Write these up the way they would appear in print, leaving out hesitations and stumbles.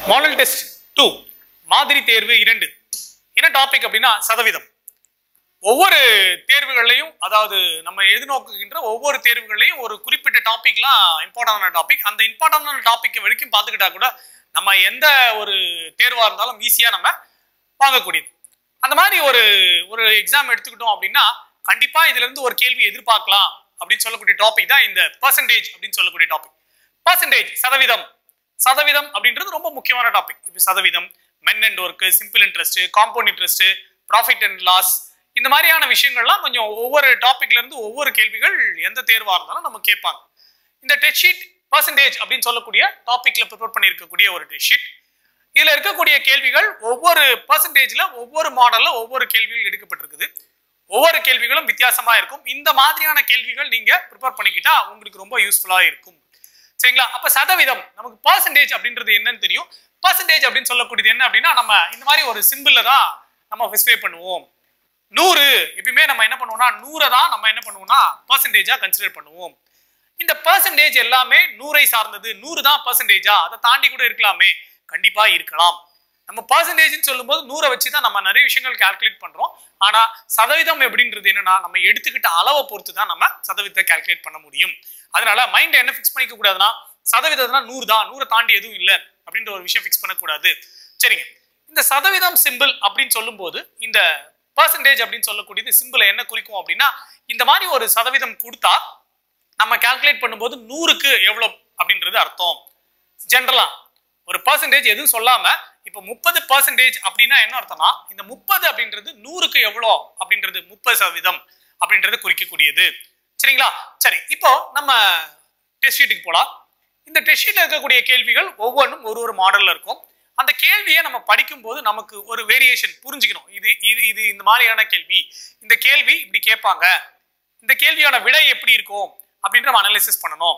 Model test 2 மாதிரி தேர்வு 2 என்ன டாபிக் அப்படின்னா சதவீதம். ஒவ்வொரு தேர்வுகள்லையும், அதாவது நம்ம எதிர்நோக்குகின்ற ஒவ்வொரு தேர்வுகள்லையும் ஒரு குறிப்பிட்ட டாபிக்லாம் இம்பார்ட்டன்டான டாபிக். அந்த இம்பார்ட்டன்டான டாபிக் வரைக்கும் பார்த்துக்கிட்டா கூட நம்ம எந்த ஒரு தேர்வாக இருந்தாலும் ஈஸியாக நம்ம வாங்கக்கூடியது. அந்த மாதிரி ஒரு எக்ஸாம் எடுத்துக்கிட்டோம் அப்படின்னா கண்டிப்பா இதுல இருந்து ஒரு கேள்வி எதிர்பார்க்கலாம் அப்படின்னு சொல்லக்கூடிய டாபிக் தான் இந்த பர்சன்டேஜ் அப்படின்னு சொல்லக்கூடிய டாபிக். பர்சன்டேஜ், சதவீதம். சதவீதம் அப்படின்றது ரொம்ப முக்கியமான டாபிக். இப்போ சதவீதம், men and work, simple interest, compound interest, profit and loss, இந்த மாதிரியான விஷயங்கள்லாம் கொஞ்சம் ஒவ்வொரு டாபிக்ல இருந்து ஒவ்வொரு கேள்விகள் எந்த தேர்வா இருந்தாலும் நம்ம கேட்பாங்க. இந்த டெஸ்ட் ஷீட் பர்சன்டேஜ் அப்படின்னு சொல்லக்கூடிய டாபிக்ல ப்ரிப்பேர் பண்ணியிருக்கக்கூடிய ஒரு டெஸ்ட் ஷீட். இதுல இருக்கக்கூடிய கேள்விகள் ஒவ்வொரு பர்சன்டேஜ்ல ஒவ்வொரு மாடல்ல ஒவ்வொரு கேள்விகள் எடுக்கப்பட்டிருக்குது. ஒவ்வொரு கேள்விகளும் வித்தியாசமா இருக்கும். இந்த மாதிரியான கேள்விகள் நீங்க ப்ரிப்பேர் பண்ணிக்கிட்டா உங்களுக்கு ரொம்ப யூஸ்ஃபுல்லா இருக்கும். சரிங்களா? அப்ப சதவீதம், நமக்கு பர்சன்டேஜ் அப்படின்றது என்னன்னு தெரியும். பர்சன்டேஜ் அப்படின்னு சொல்லக்கூடியது என்ன அப்படின்னா, நம்ம இந்த மாதிரி ஒரு சிம்பிள்ல தான் நம்ம ஸ்பெசிஃபை பண்ணுவோம். 100 எப்பயுமே நம்ம என்ன பண்ணுவோம்னா 100 தான் நம்ம என்ன பண்ணுவோம்னா பர்சன்டேஜா கன்சிடர் பண்ணுவோம். இந்த பர்சன்டேஜ் எல்லாமே 100ஐ சார்ந்தது. 100 தான் பர்சன்டேஜா, அதை தாண்டி கூட இருக்கலாமே, கண்டிப்பா இருக்கலாம். நம்ம பர்சன்டேஜ்னு சொல்லும்போது 100 வச்சு தான் நம்ம நிறைய விஷயங்கள் கால்குலேட் பண்றோம். ஆனா சதவீதம் எப்படின்றது என்னன்னா, நம்ம எடுத்துக்கிட்ட அளவை பொறுத்து தான் நம்ம சதவீதத்தை கால்குலேட் பண்ண முடியும். அதனால மைண்ட் என்ன ஃபிக்ஸ் பண்ணிக்க கூடாதுன்னா, சதவீதம்னா 100 தான், 100 தாண்டி எதுவும் இல்லை அப்படின்ற ஒரு விஷயம் ஃபிக்ஸ் பண்ணக்கூடாது. சரிங்க, இந்த சதவீதம் சிம்பிள் அப்படின்னு சொல்லும்போது இந்த பர்சன்டேஜ் அப்படின்னு சொல்லக்கூடியது சிம்பிளை என்ன குறிக்கும் அப்படின்னா, இந்த மாதிரி ஒரு சதவீதம் கொடுத்தா நம்ம கால்குலேட் பண்ணும்போது 100க்கு எவ்வளவு அப்படின்றது அர்த்தம். ஜென்ரலா ஒரு பர்சன்டேஜ் எதுவும் சொல்லாம இப்போ 30% அப்படின்னா என்ன அர்த்தம்னா, இந்த 30 அப்படின்றது 100க்கு எவ்வளோ அப்படின்றது 30% அப்படின்றது குறிக்கக்கூடியது. சரிங்களா? சரி, இப்போ நம்ம டெஸ்ட் ஷீட்டுக்கு போலாம். இந்த டெஸ்ட் ஷீட்ல இருக்கக்கூடிய கேள்விகள் ஒவ்வொன்றும் ஒரு மாடல்ல இருக்கும். அந்த கேள்வியை நம்ம படிக்கும் போது நமக்கு ஒரு வேரியேஷன் புரிஞ்சுக்கணும். இது இந்த மாதிரியான கேள்வி, இந்த கேள்வி இப்படி கேட்பாங்க, இந்த கேள்வியான விடை எப்படி இருக்கும் அப்படின்ற நம்ம அனலைசிஸ் பண்ணணும்.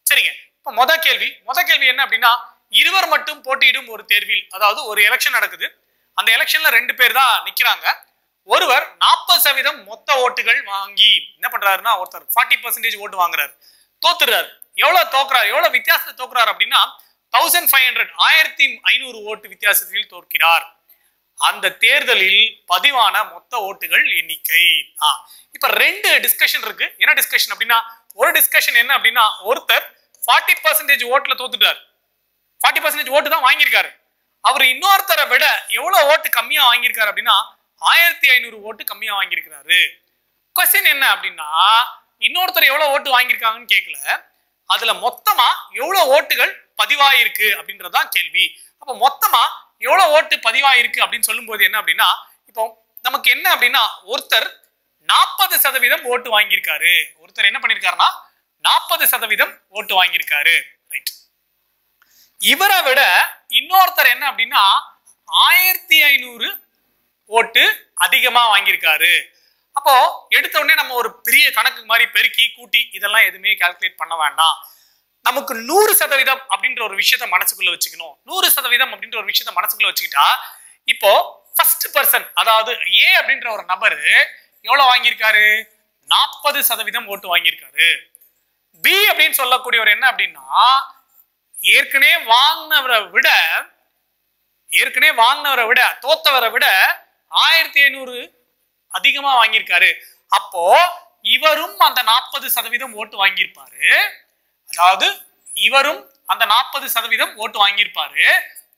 சரிங்க, இப்போ முத கேள்வி என்ன அப்படின்னா, இருவர் மட்டும் போட்டியிடும் ஒரு தேர்வில், அதாவது ஒரு எலெக்ஷன் நடக்குது. அந்த எலெக்ஷன்ல 2 பேர் தான் நிக்கிறாங்க. ஒருவர் 40% மொத்த ஓட்டுகள் வாங்கி என்ன பண்றாருன்னா, ஒருத்தர் 40% ஓட்டு வாங்குறாரு, தோத்துறாரு. எவ்வளவு தோக்குறாரு, எவ்வளவு வித்தியாசத்தை தோக்குறாரு அப்படின்னா 1500 ஓட்டு வித்தியாசத்தில் தோற்கிறார். அந்த தேர்தலில் பதிவான மொத்த ஓட்டுகள் எண்ணிக்கை. இப்ப 2 டிஸ்கஷன் இருக்கு. என்ன டிஸ்கஷன் அப்படின்னா, ஒரு டிஸ்கஷன் என்ன அப்படின்னா, ஒருத்தர் 40% ஓட்டுல தோத்துட்டார், 40% ஓட்டு தான் வாங்கியிருக்காரு. அவர் இன்னொருத்தரை விட எவ்வளவு ஓட்டு கம்மியா வாங்கியிருக்காரு அப்படின்னா 1500 ஓட்டு கம்மியா வாங்கியிருக்கிறாரு. கொஸ்டின் என்ன அப்படின்னா, இன்னொருத்தர் எவ்வளவு ஓட்டு வாங்கியிருக்காங்கன்னு கேட்கல, அதுல மொத்தமா எவ்வளவு ஓட்டுகள் பதிவாயிருக்கு அப்படின்றதான் கேள்வி. அப்ப மொத்தமா எவ்வளவு ஓட்டு பதிவாயிருக்கு அப்படின்னு சொல்லும் போது என்ன அப்படின்னா, இப்போ நமக்கு என்ன அப்படின்னா, ஒருத்தர் 40% ஓட்டு வாங்கியிருக்காரு. ஒருத்தர் என்ன பண்ணிருக்காருன்னா 40% ஓட்டு வாங்கியிருக்காரு. ரைட். இவரை விட இன்னொருத்தர் என்ன அப்படின்னா 1500 ஓட்டு அதிகமா வாங்கியிருக்காரு. அப்போ எடுத்த உடனே நம்ம ஒரு பெரிய கணக்கு மாதிரி பெருக்கி கூட்டி இதெல்லாம் எதுவுமே கால்குலேட் பண்ண வேண்டாம். நமக்கு 100% அப்படின்ற ஒரு விஷயத்த மனசுக்குள்ள வச்சுக்கணும். 100% அப்படின்ற ஒரு விஷயத்த மனசுக்குள்ள வச்சுக்கிட்டா, இப்போ ஃபர்ஸ்ட் பர்சன், அதாவது ஏ அப்படின்ற ஒரு நபர் எவ்வளவு வாங்கியிருக்காரு, 40% ஓட்டு வாங்கியிருக்காரு. பி அப்படின்னு சொல்லக்கூடியவர் என்ன அப்படின்னா, ஏற்கனவே வாங்கினவரை விட தோத்தவரை விட 1500 அதிகமா வாங்கியிருக்காரு. அப்போ இவரும் அந்த 40% ஓட்டு வாங்கியிருப்பாரு. அதாவது இவரும் அந்த 40% ஓட்டு வாங்கியிருப்பாரு.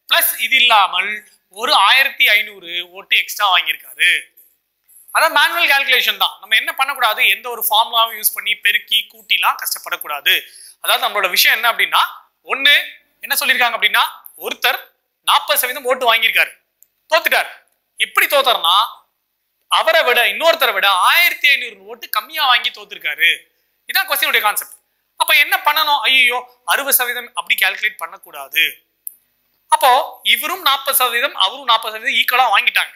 பிளஸ் இது இல்லாமல் ஒரு 1500 ஓட்டு எக்ஸ்ட்ரா வாங்கியிருக்காரு. அதான் மேனுவல் கால்குலேஷன் தான். நம்ம என்ன பண்ணக்கூடாது, எந்த ஒரு ஃபார்முலாவும் யூஸ் பண்ணி பெருக்கி கூட்டிலாம் கஷ்டப்படக்கூடாது. அதாவது நம்மளோட விஷயம் என்ன அப்படின்னா, ஒண்ணு என்ன சொல்லியிருக்காங்க அப்படின்னா, ஒருத்தர் 40% ஓட்டு வாங்கியிருக்காரு, தோத்துட்டார். எப்படி தோத்தார்னா, அவரை விட இன்னொருத்தரை விட 1500 ஓட்டு கம்மியா வாங்கி தோத்துருக்காரு. இதான் கொஸ்டினுடைய கான்செப்ட். அப்ப என்ன பண்ணணும், ஐயோ 60% அப்படி கால்குலேட் பண்ணக்கூடாது. அப்போ இவரும் 40% அவரும் 40% ஈக்குவலா வாங்கிட்டாங்க.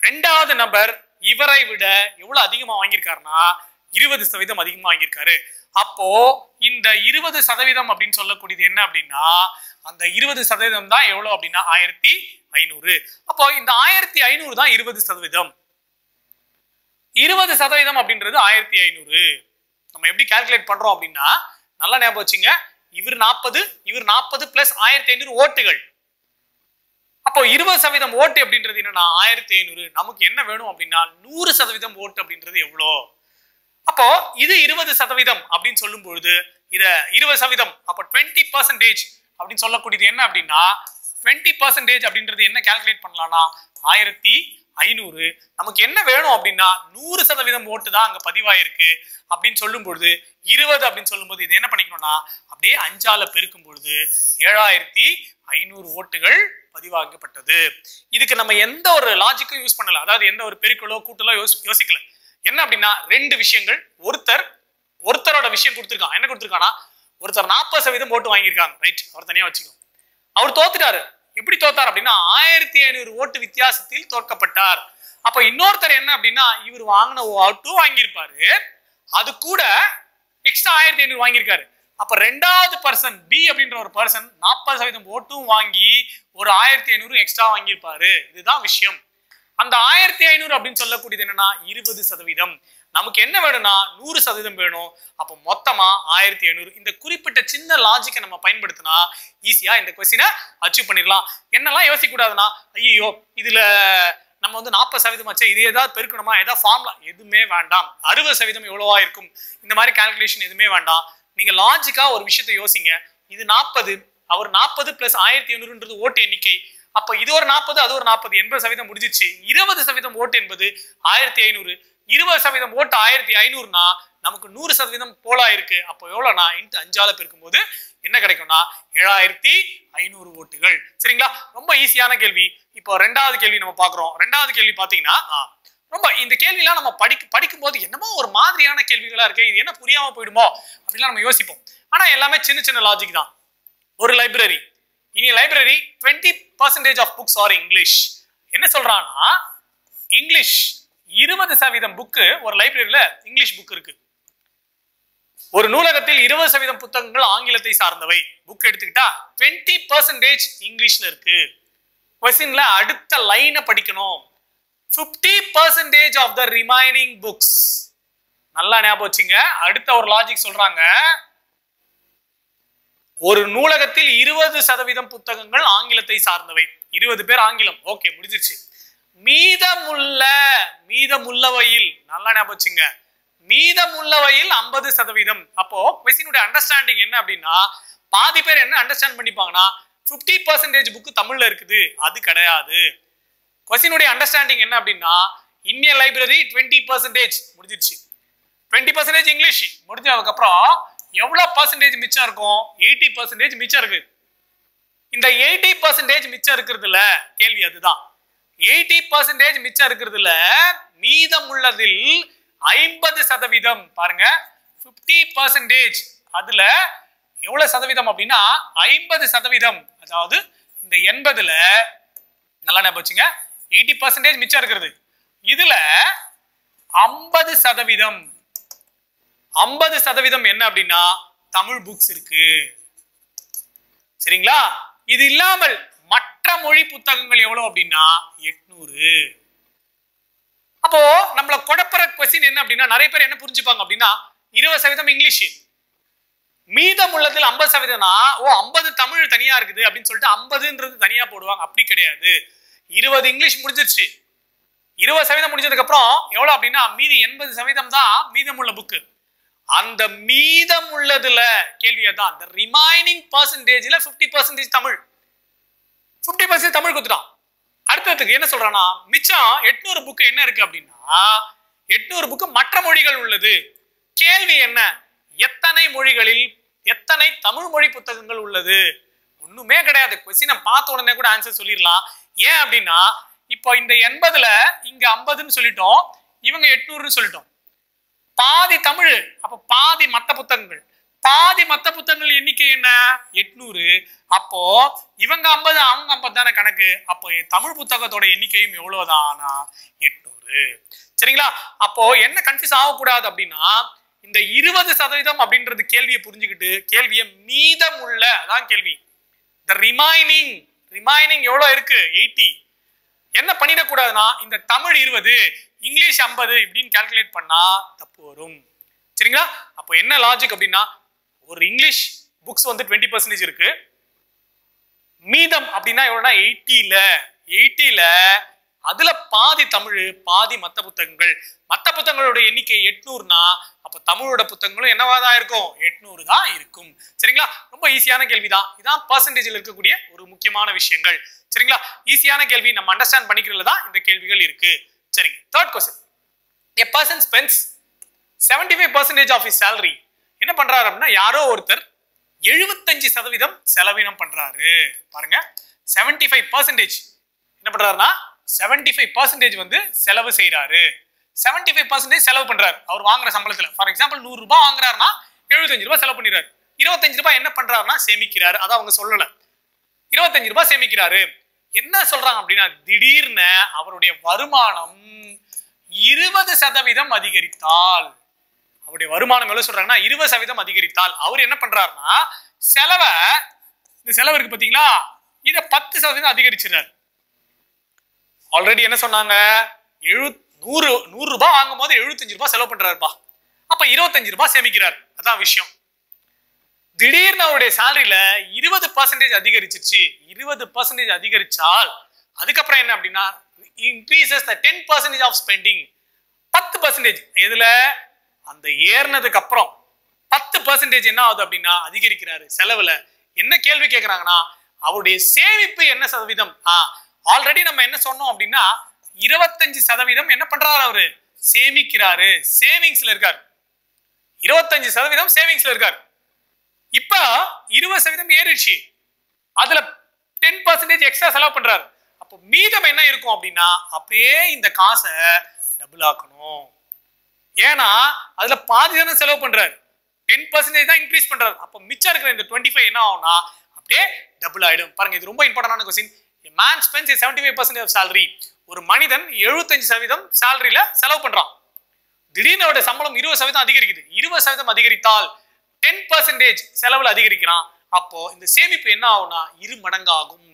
ரெண்டாவது நபர் இவரை விட எவ்வளவு அதிகமா வாங்கியிருக்காருன்னா 20% அதிகமா வாங்கியிருக்காரு. அப்போ இந்த 20% அப்படின்னு சொல்லக்கூடியது என்ன அப்படின்னா, அந்த 20% தான் எவ்வளவு அப்படின்னா 1500. அப்போ இந்த 1500 தான் 20%. 20% அப்படின்றது 1500. நம்ம எப்படி கால்குலேட் பண்றோம் அப்படின்னா நல்லா ஞாபகம் வச்சுங்க. இவர் 40 பிளஸ் 1500 ஓட்டுகள். அப்போ 20% ஓட்டு அப்படின்றது என்னன்னா 1500. நமக்கு என்ன வேணும் அப்படின்னா 100% ஓட்டு அப்படின்றது எவ்வளோ? அப்போ இது 20% அப்படின்னு சொல்லும் பொழுது இத 20%, அப்போ 20% அப்படின்னு சொல்லக்கூடியது என்ன அப்படின்னா 20% அப்படின்றது என்ன கால்குலேட் பண்ணலாம்னா 1500. நமக்கு என்ன வேணும் அப்படின்னா 100% ஓட்டு தான் அங்க பதிவாயிருக்கு அப்படின்னு சொல்லும் பொழுது 20 அப்படின்னு சொல்லும் போது இது என்ன பண்ணிக்கணும்னா அப்படியே 5ஆல பெருக்கும் பொழுது 7500 ஓட்டுகள் பதிவாக்கப்பட்டது. இதுக்கு நம்ம எந்த ஒரு லாஜிக்கும் யூஸ் பண்ணல, அதாவது எந்த ஒரு பெருக்கலோ கூட்டலோ யோசிக்கல. என்ன அப்படின்னா ரெண்டு விஷயங்கள். ஒருத்தரோட விஷயம் கொடுத்துருக்கான். என்ன கொடுத்துருக்கானா ஒருத்தர் 40% ஓட்டு வாங்கியிருக்காங்க, ரைட், அவர் தனியா வச்சுக்கோ. அவர் தோத்துட்டாரு. எப்படி தோத்தார் அப்படின்னா 1500 ஓட்டு வித்தியாசத்தில் தோற்கப்பட்டார். அப்ப இன்னொருத்தர் என்ன அப்படின்னா இவர் வாங்கின ஓட்டு வாங்கியிருப்பாரு, அது கூட எக்ஸ்ட்ரா 1500 வாங்கியிருக்காரு. அப்ப ரெண்டாவது பர்சன் பி அப்படின்ற ஒரு பர்சன் 40% ஓட்டும் வாங்கி ஒரு 1500 எக்ஸ்ட்ரா வாங்கியிருப்பாரு. இதுதான் விஷயம். அந்த 1500 அப்படின்னு சொல்லக்கூடியது என்னன்னா 20%. நமக்கு என்ன வேணும்னா 100% வேணும். அப்போ மொத்தமா 1500. இந்த குறிப்பிட்ட சின்ன லாஜிக்கை நம்ம பயன்படுத்தினா ஈஸியா இந்த கொஸ்டினை அச்சீவ் பண்ணிடலாம். என்னெல்லாம் யோசிக்க கூடாதுன்னா ஐயோ இதுல நம்ம 40% ஆச்சு, இது ஏதாவது பெருக்கணுமா, ஏதாவது ஃபார்முலா, எதுவுமே வேண்டாம். 60% எவ்வளவா இருக்கும், இந்த மாதிரி கால்குலேஷன் எதுவுமே வேண்டாம். நீங்க லாஜிக்கா ஒரு விஷயத்தை யோசிங்க. இது 40, அவர் 40 பிளஸ் 1500 ஓட்டு எண்ணிக்கை. அப்ப இது ஒரு 40, அது ஒரு 40, 80% முடிஞ்சிச்சு. 20% ஓட்டு என்பது 1500. 20% ஓட்டு 1500னா நமக்கு 100% போலா இருக்கு. அப்போ எவ்வளவுனா இன்ட்டு 5ஆல பெருக்கும் போது என்ன கிடைக்கும்னா 7500 ஓட்டுகள். சரிங்களா? ரொம்ப ஈஸியான கேள்வி. இப்போ ரெண்டாவது கேள்வி நம்ம பாக்குறோம். ரெண்டாவது கேள்வி பாத்தீங்கன்னா ரொம்ப இந்த கேள்விலாம் நம்ம படிக்கும் போது என்னமோ ஒரு மாதிரியான கேள்விகளா இருக்கு, இது என்ன புரியாம போயிடுமோ அப்படிலாம் நம்ம யோசிப்போம். ஆனா எல்லாமே சின்ன சின்ன லாஜிக் தான். ஒரு லைப்ரரி, இனி library 20% of books are English. என்ன சொல்றான்னா இங்கிலீஷ் 20% புக்கு ஒரு லைப்ரரியில இங்கிலீஷ் புக் இருக்கு. ஒரு நூலகத்தில் 20% புத்தகங்கள் ஆங்கிலத்தை சார்ந்தவை. புக் எடுத்துக்கிட்டா 20% இங்கிலீஷ்ல இருக்கு. கொஸ்டின்ல அடுத்த லைனை படிக்கணும். 50% ஆஃப் த ரிமைனிங் புக்ஸ். நல்லா ஞாபகம் வச்சுங்க. அடுத்த ஒரு லாஜிக் சொல்றாங்க. ஒரு நூலகத்தில் 20% புத்தகங்கள் ஆங்கிலத்தை சார்ந்தவை. 20 பேர் ஆங்கிலம், ஓகே, முடிஞ்சிருச்சு. மீதமுள்ளவையில் நல்லா ஞாபகம் வச்சுங்க, மீதமுள்ளவையில் 50%. அப்போ கொஸ்டினுடைய அண்டர்ஸ்டாண்டிங் என்ன அப்படின்னா பாதி பேர் என்ன அண்டர்ஸ்டாண்ட் பண்ணிப்பாங்கன்னா 50% புக்கு தமிழ்ல இருக்குது. அது கிடையாது. கொஸ்டினுடைய அண்டர்ஸ்டாண்டிங் என்ன அப்படின்னா இந்தியன் லைப்ரரி 20% முடிஞ்சிருச்சு. 20% இங்கிலீஷ் முடிஞ்சதுக்கு அப்புறம் எவ்வளவு பர்சன்டேஜ் மிச்சம் இருக்கும்? 80% மிச்சம் இருக்கு. இந்த 80% மிச்சம் இருக்கிறதுல கேள்வி அதுதான். 80% மிச்சம் இருக்கிறதுல மீதம் உள்ளதில் 50% பாருங்க. 50% அதுல எவ்வளவு சதவீதம் அப்படின்னா 50%. அதாவது இந்த 80ல நல்லா ஞாபகம் வச்சுங்க, 80% மிச்சம் இருக்கிறது. இதுல 50% 50% என்ன அப்படின்னா தமிழ் புக்ஸ் இருக்கு. சரிங்களா? இது இல்லாமல் மற்ற மொழி புத்தகங்கள் எவ்வளவு அப்படின்னா 800. அப்போ நம்மள குழப்பற கொஸ்டின் என்ன அப்படின்னா நிறைய பேர் என்ன புரிஞ்சுப்பாங்க அப்படின்னா 20% இங்கிலீஷ், மீதம் உள்ளதில் 50%. ஓ 50 தமிழ் தனியா இருக்குது அப்படின்னு சொல்லிட்டு 50ன்றது தனியா போடுவாங்க. அப்படி கிடையாது. 20 இங்கிலீஷ் முடிஞ்சிருச்சு. 20% முடிஞ்சதுக்கு அப்புறம் எவ்வளவு அப்படின்னா மீதி 80% தான் மீதமுள்ள புக்கு. அந்த மீதம் உள்ளதுல கேள்வியதான் the remaining percentageல 50% தமிழ், 50% தமிழ் கொடுத்துட்டான். அடுத்ததுக்கு என்ன சொல்றானா மிச்சம் 800 புக்கு என்ன இருக்கு அப்படின்னா 800 புக்கு மற்ற மொழிகள் உள்ளது. கேள்வி என்ன, எத்தனை மொழிகளில் எத்தனை தமிழ் மொழி புத்தகங்கள் உள்ளது? ஒண்ணுமே கிடையாது. கொஸ்டினை பார்த்த உடனே கூட ஆன்சர் சொல்லிடலாம். ஏன் அப்படின்னா இப்போ இந்த 80ல இங்க 50ன்னு சொல்லிட்டோம், இவங்க 800ன்னு சொல்லிட்டோம். பாதி தமிழ், அப்ப பாதி மத்த புத்தகங்கள். பாதி மத்த புத்தகங்கள் எண்ணிக்கை என்ன 800. அப்போ இவங்க 50 அவங்க 50 தானே கணக்கு. அப்போ தமிழ் புத்தகத்தோட எண்ணிக்கையும் எவ்வளவுதானா 800. சரிங்களா? அப்போ என்ன கன்ஃபியூஸ் ஆகக்கூடாது அப்படின்னா இந்த 20% அப்படின்றது கேள்வியை புரிஞ்சுக்கிட்டு கேள்வியை மீதம் உள்ள அதான் கேள்வி. the remaining எவ்வளவு இருக்கு 80. என்ன பண்ணிடக்கூடாதுன்னா இந்த தமிழ் 20 இங்கிலீஷ் 50 இப்படின்னு கால்குலேட் பண்ணா தப்பு வரும். சரிங்களா? அப்போ என்ன லாஜிக் அப்படின்னா, ஒரு இங்கிலீஷ் புக்ஸ் வந்து 20% இருக்கு, மீதம் அப்படின்னா எவ்வளவுனா 80ல அதுல பாதி தமிழ், பாதி மத்த புத்தகங்கள். மத்த புத்தகங்களோட எண்ணிக்கை 800னா அப்ப தமிழோட புத்தகங்களும் என்னவாதான் இருக்கும்? 800 தான் இருக்கும். சரிங்களா? ரொம்ப ஈஸியான கேள்விதான். இதான் பெர்சன்டேஜ்ல இருக்கக்கூடிய ஒரு முக்கியமான விஷயங்கள். சரிங்களா? ஈஸியான கேள்வி, நம்ம அண்டர்ஸ்டாண்ட் பண்ணிக்கிறதுல தான் இந்த கேள்விகள் இருக்கு. சரிங்க. Third question. A person spends 75% of his salary. என்ன பண்றாரு அப்படின்னா, யாரோ ஒருத்தர் 75% செலவினம் பண்றாரு. பாருங்க, 75% என்ன பண்றாருன்னா 75% வந்து செலவு செய்யறாரு. 75% செலவு பண்றாரு. அவர் வாங்குற சம்பளத்துல ஃபார் எக்ஸாம்பிள் 100 ரூபாய் வாங்குறாருன்னா 75 ரூபாய் செலவு பண்ணிடுறாரு. 25 ரூபாய் என்ன பண்றாருன்னா சேமிக்கிறாரு. அதான் அவங்க சொல்லல. 25 ரூபாய் சேமிக்கிறாரு. என்ன சொல்றாங்க அப்படின்னா, திடீர்னு அவருடைய வருமானம் 20% அதிகரித்தால், அவருடைய வருமானம் எவ்வளவு சொல்றாங்கன்னா 20% அதிகரித்தால் அவர் என்ன பண்றாருன்னா இந்த செலவு இருக்கு பாத்தீங்களா, இத 10% அதிகரிச்சிடறாரு. ஆல்ரெடி என்ன சொன்னாங்க, 100 ரூபாய் வாங்கும் போது 75 ரூபாய் செலவு பண்றாருப்பா. அப்ப 25 ரூபாய் சேமிக்கிறார். அதான் விஷயம். திடீர்னு அவருடைய சேலரியில 20% அதிகரிச்சிருச்சு. 20% அதிகரிச்சால் அதுக்கப்புறம் என்ன அப்படின்னா, increases the 10% of spending. 10% எதுல, அந்த ஏறினதுக்கு அப்புறம் 10% என்ன ஆகுது அப்படின்னா அதிகரிக்கிறாரு செலவுல. என்ன கேள்வி கேட்கறாங்கன்னா, அவருடைய சேமிப்பு என்ன சதவீதம்? ஆல்ரெடி நம்ம என்ன சொன்னோம் அப்படின்னா 25% என்ன பண்றாரு, அவரு சேமிக்கிறாரு, சேவிங்ஸ்ல இருக்காரு. 25% சேவிங்ஸ்ல இருக்காரு. இப்ப 20% ஏறிடுச்சு, அதுல 10% எக்ஸ்ட்ரா செலவு பண்றாரு. அப்போ மீதம் என்ன இருக்கும் அப்படின்னா, அப்படியே இந்த காசை டபுள் ஆக்கணும். ஏன்னா அதுல பாதி தானே செலவு பண்றாரு, 10% தான் இன்க்ரீஸ் பண்றாரு. அப்போ மிச்சம் இருக்கிற இந்த 25 என்ன ஆகும்னா அப்படியே டபுள் ஆயிடும். பாருங்க, இது ரொம்ப இம்பார்ட்டன்டான question. A man spends 75% of salary. ஒரு மனிதன் 75% சாலரியில செலவு பண்றான். திடீர்னு அவருடைய சம்பளம் 20% அதிகரிக்குது. 20% அதிகரித்தால் 10% செலவுல அதிகரிக்கிறான். அப்போ இந்த சேமிப்பு என்ன ஆகும்னா 2 மடங்கு ஆகும்.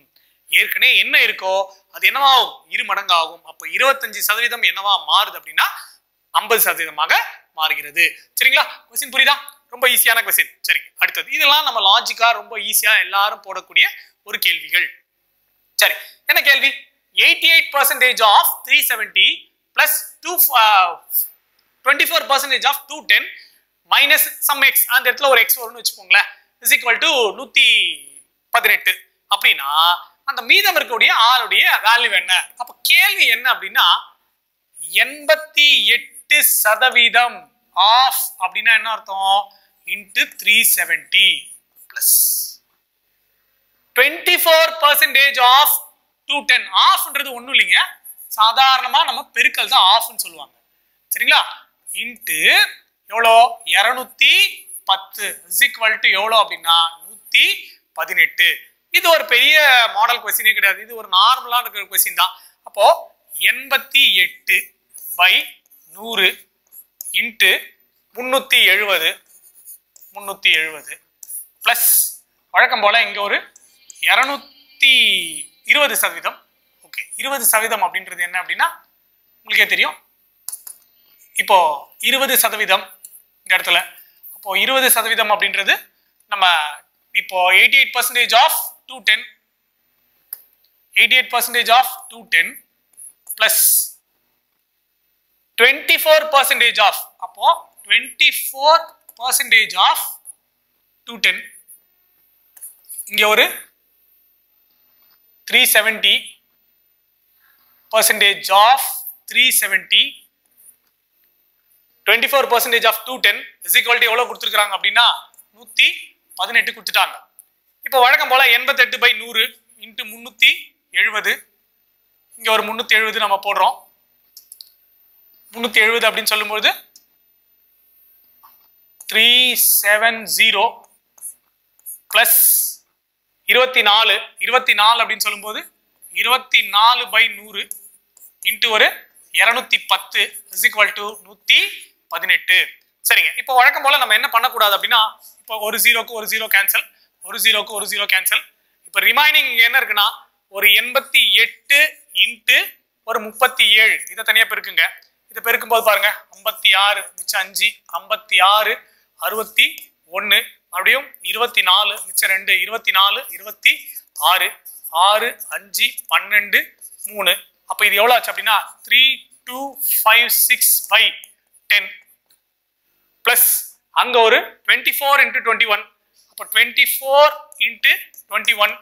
ஏற்கனவே என்ன இருக்கோ அது என்னவாகும், 2 மடங்கு ஆகும். அப்போ 25% என்னவா மாறுது அப்படின்னா 50% மாறுகிறது. சரிங்களா? क्वेश्चन புரியுதா? ரொம்ப ஈஸியான क्वेश्चन. சரி, அடுத்தது இதெல்லாம் நம்ம லாஜிக்கா ரொம்ப ஈஸியா எல்லாரும் போடக்கூடிய ஒரு கேள்விகள். சரி, என்ன கேள்வி? 88% of 370 plus 24% of 210 minus some x, அந்த இடத்துல ஒரு x வரும்னு வச்சுக்கோங்களேன், is equal to 118 அப்படின்னா அந்த மீதம் இருக்கக்கூடிய ஆளுடைய வேல்யூ என்ன? அப்ப கேள்வி என்ன அப்படின்னா 88% ஆஃப் அப்படின்னா என்ன அர்த்தம்? into 370 plus 24% of 210. ஆஃப்ன்றது ஒண்ணும் இல்லைங்க, சாதாரணமா நம்ம பெருக்கல் தான் ஆஃப்னு சொல்லுவாங்க. சரிங்களா? இன்ட்டு எவ்வளோ 210 is equal to எவ்வளோ அப்படின்னா 118. இது ஒரு பெரிய மாடல் क्वेश्चनே கிடையாது, இது ஒரு நார்மலான இருக்கிற क्वेश्चन தான். அப்போ 88/100 இன்ட்டு 370 பிளஸ் வழக்கம் போல இங்க ஒரு 220%. ஓகே, 20% அப்படின்றது என்ன அப்படின்னா உங்களுக்கே தெரியும். இப்போ 20% இந்த இடத்துல, அப்போ 20% அப்படின்றது நம்ம இப்போ 88% of 210, 88% of 210 plus 24% of, அப்போ 24% of 210, இங்க ஒரு 370% of 370, 24% of 210 is equal to எவ்வளவு கொடுத்துருக்காங்க அப்படின்னா 118 கொடுத்துட்டாங்க. இப்போ வழக்கம் போல 88/100 இன்ட்டு 370, இங்க ஒரு 370 நம்ம போடுறோம். 370 அப்படின்னு சொல்லும்போது 370 பிளஸ் 24 அப்படின்னு சொல்லும்போது 24/100 இன்ட்டு ஒரு 210 is equal to 118. சரிங்க, இப்போ வழக்கம் போல நம்ம என்ன பண்ணக்கூடாது அப்படின்னா, இப்போ ஒரு ஜீரோக்கு ஒரு ஜீரோ கேன்சல், ஒரு ஜீரோக்கு ஒரு ஜீரோ கேன்சல். இப்போ ரிமைனிங் என்ன இருக்குன்னா ஒரு 88 இன்ட்டு ஒரு 37, இதை தனியா பெருக்குங்க. இதை பெருக்கும்போது பாருங்க 56 மிச்சம் 5 56 61 மறுபடியும் 24 மிச்சம் 2 24 26 6 5 12 3. அப்ப இது எவ்வளவு ஆச்சு அப்படின்னா 3256/10 பிளஸ் அங்க ஒரு 24 into 21. அப்ப 24 into 21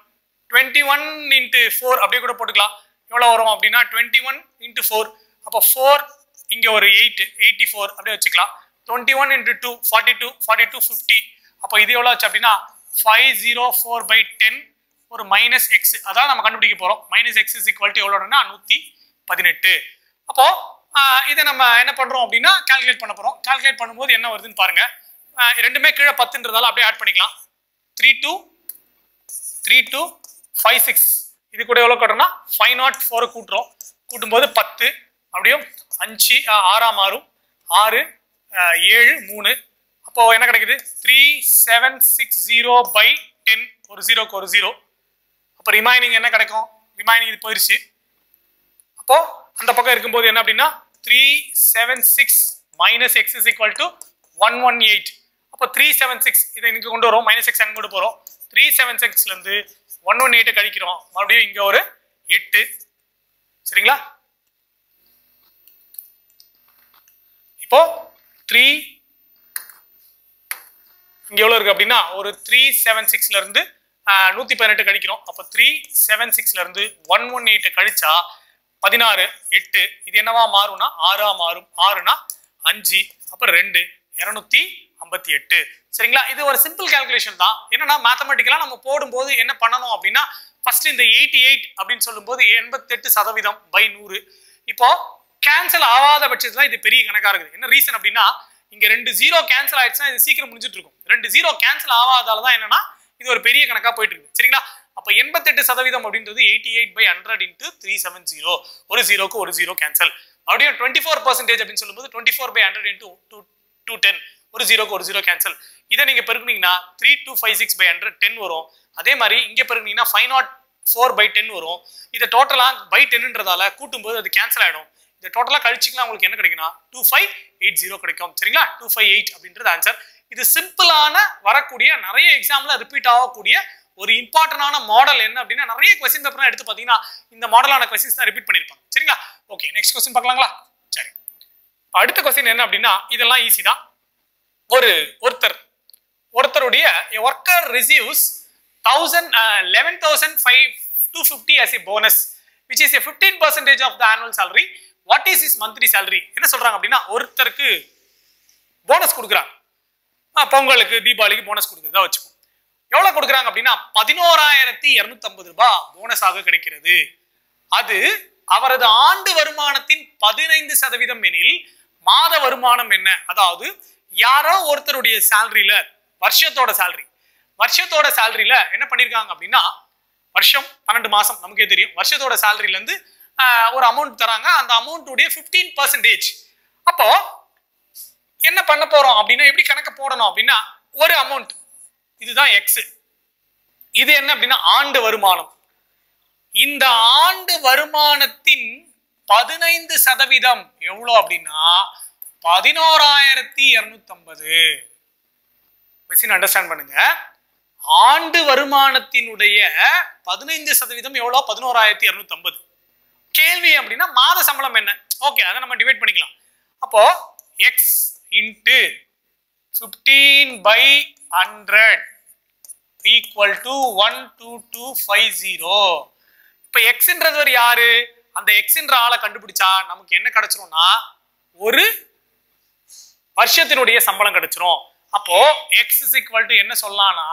21 into 4 அப்படியே கூட போட்டுக்கலாம். எவ்வளவு வரும் அப்படின்னா 21 into 4. அப்ப 4 இங்க ஒரு 8 84 அப்படியே வச்சுக்கலாம். 21 into 2 42 42 50. அப்ப இது எவ்வளவு ஆச்சு அப்படின்னா 504/10 ஒரு மைனஸ் எக்ஸ். அதான் நம்ம கண்டுபிடிக்க போறோம். Minus x is equal to எவ்வளோன்னா 118. அப்போ இதை நம்ம என்ன பண்றோம் அப்படின்னா கால்குலேட் பண்ண போறோம். கால்குலேட் பண்ணும்போது என்ன வருதுன்னு பாருங்க. ரெண்டுமே கீழே 10ன்றதால அப்படியே ஆட் பண்ணிக்கலாம். 3256 இது கூட எவ்வளவு கட்டுறோம்னா 504 கூட்டுறோம். கூட்டும்போது 10 அப்படியும் 5 6 மாறும் 6 7 3. அப்போ என்ன கிடைக்குது 3760/10 ஒரு ஜீரோக்கு ஒரு ஜீரோ. அப்போ ரிமைனிங் என்ன கிடைக்கும்? ரிமைனிங் இது போயிருச்சு. அப்போ அந்த பக்கம் இருக்கும்போது என்ன அப்படின்னா 376 minus x is equal to 118. அப்போ 376 இதை இங்க கொண்டு வரோம். மைனஸ் எக்ஸ் அங்கே கொண்டு போறோம். 376ல இருந்து 118 கழிக்கிறோம். மறுபடியும் இங்க ஒரு 8. சரிங்களா? இப்போ 3 இங்க எவ்வளவு இருக்கு அப்படின்னா ஒரு 376ல இருந்து 118 கழிக்கிறோம். அப்ப 376ல இருந்து 118 கழிச்சா 16 8. இது என்னவா மாறும்னா 6 மாறும். 6னா 5 அப்புறம் 2 258. சரிங்களா? இது ஒரு சிம்பிள் கால்குலேஷன் தான். என்னன்னா மேத்தமெட்டிக்கலா நம்ம போடும்போது என்ன பண்ணணும் அப்படின்னா ஃபர்ஸ்ட் இந்த 88 அப்படின்னு சொல்லும்போது 88%/100. இப்போ கேன்சல் ஆகாத பட்சத்துல இது பெரிய கணக்கா இருக்குது. என்ன ரீசன் அப்படின்னா இங்க 2 0 கேன்சல் ஆயிடுச்சுன்னா இது சீக்கிரம் முடிஞ்சிட்டு இருக்கும். 2 0 கேன்சல் ஆகாதால தான் என்னன்னா இது ஒரு பெரிய கணக்கா போயிட்டு இருக்கு. சரிங்களா? அப்ப 88% அப்படின்றது 88/100 into 370. ஒரு ஜீரோக்கு ஒரு ஜீரோ கேன்சல். மறுபடியும் 24% அப்படின்னு சொல்லும்போது 24/100 into 210 ஒரு ஜீரோக்கு ஒரு ஜீரோ கேன்சல். இதை நீங்க பெருக்குனீங்கன்னா 3256/100 10 வரும். அதே மாதிரி இங்க பெருக்குனீங்கன்னா 504/10 வரும். இதை டோட்டலா பை 10ன்றதால கூட்டும்போது அது கேன்சல் ஆயிடும். இந்த டோட்டலா கழிச்சிக்கலாம் உங்களுக்கு என்ன கிடைக்குன்னா 2580 கிடைக்கும். சரிங்களா? 258 அப்படின்றது ஆன்சர். இது சிம்பிளான வரக்கூடிய நிறைய எக்ஸாம்ல ரிப்பீட் ஆகக்கூடிய ஒரு இம்பார்ட்டன்டான மாடல் என்ன அப்படின்னா நிறைய क्वेश्चन பேப்பர்லாம் எடுத்து பாத்தீங்கன்னா இந்த மாடலான क्वेश्चंस தான் ரிப்பீட் பண்ணிருப்பாங்க. சரிங்களா? ஓகே, நெக்ஸ்ட் क्वेश्चन பார்க்கலாங்களா? சரி, அடுத்த क्वेश्चन என்ன அப்படின்னா இதெல்லாம் ஈஸி தான். ஒருத்தருடைய worker receives 11,250 as a bonus which is a 15% of the annual salary. What is his monthly salary? என்ன சொல்றாங்க அப்படின்னா ஒருத்தருக்கு போனஸ் கொடுக்குறாங்க. பொங்கலுக்கு தீபாவளிக்கு போனஸ் கொடுக்குறதா வச்சுப்போம். எவ்வளவு கொடுக்குறாங்க அப்படின்னா 11,250 ரூபாய் போனஸாக கிடைக்கிறது. அது அவரது ஆண்டு வருமானத்தின் 15% எனில் மாத வருமானம் என்ன? அதாவது யாரோ ஒருத்தருடைய சேலரியில வருஷத்தோட சேலரியில என்ன பண்ணிருக்காங்க அப்படின்னா வருஷம் 12 மாசம் நமக்கே தெரியும். வருஷத்தோட சேலரியில இருந்து ஒரு அமௌண்ட் தராங்க. அந்த அமௌண்ட் உடைய 15%. அப்போ என்ன பண்ண போறோம் அப்படின்னா எப்படி கணக்கு போடணும் அப்படின்னா ஒரு அமௌண்ட் இதுதான் எக்ஸ். இது என்ன அப்படின்னா ஆண்டு வருமானம். இந்த ஆண்டு வருமானத்தின் 15% எவ்வளவு அப்படின்னா 11,250. கொஸ்டின் அண்டர்ஸ்டாண்ட் பண்ணுங்க. ஆண்டு வருமானத்தினுடைய 15% எவ்வளவு? 11,250. கேள்வி அப்படின்னா மாத சம்பளம் என்ன? ஓகே, அதை நம்ம டிவைட் பண்ணிக்கலாம். அப்போ x into 15/100 equal to 12250. இப்ப எக்ஸ்ன்றது யாரு? அந்த எக்ஸ்ன்ற ஆளை கண்டுபிடிச்சா நமக்கு என்ன கிடைச்சிரும்னா ஒரு வருஷத்தினுடைய சம்பளம் கிடைச்சிரும். அப்போ x is equal to என்ன சொல்லலாம்னா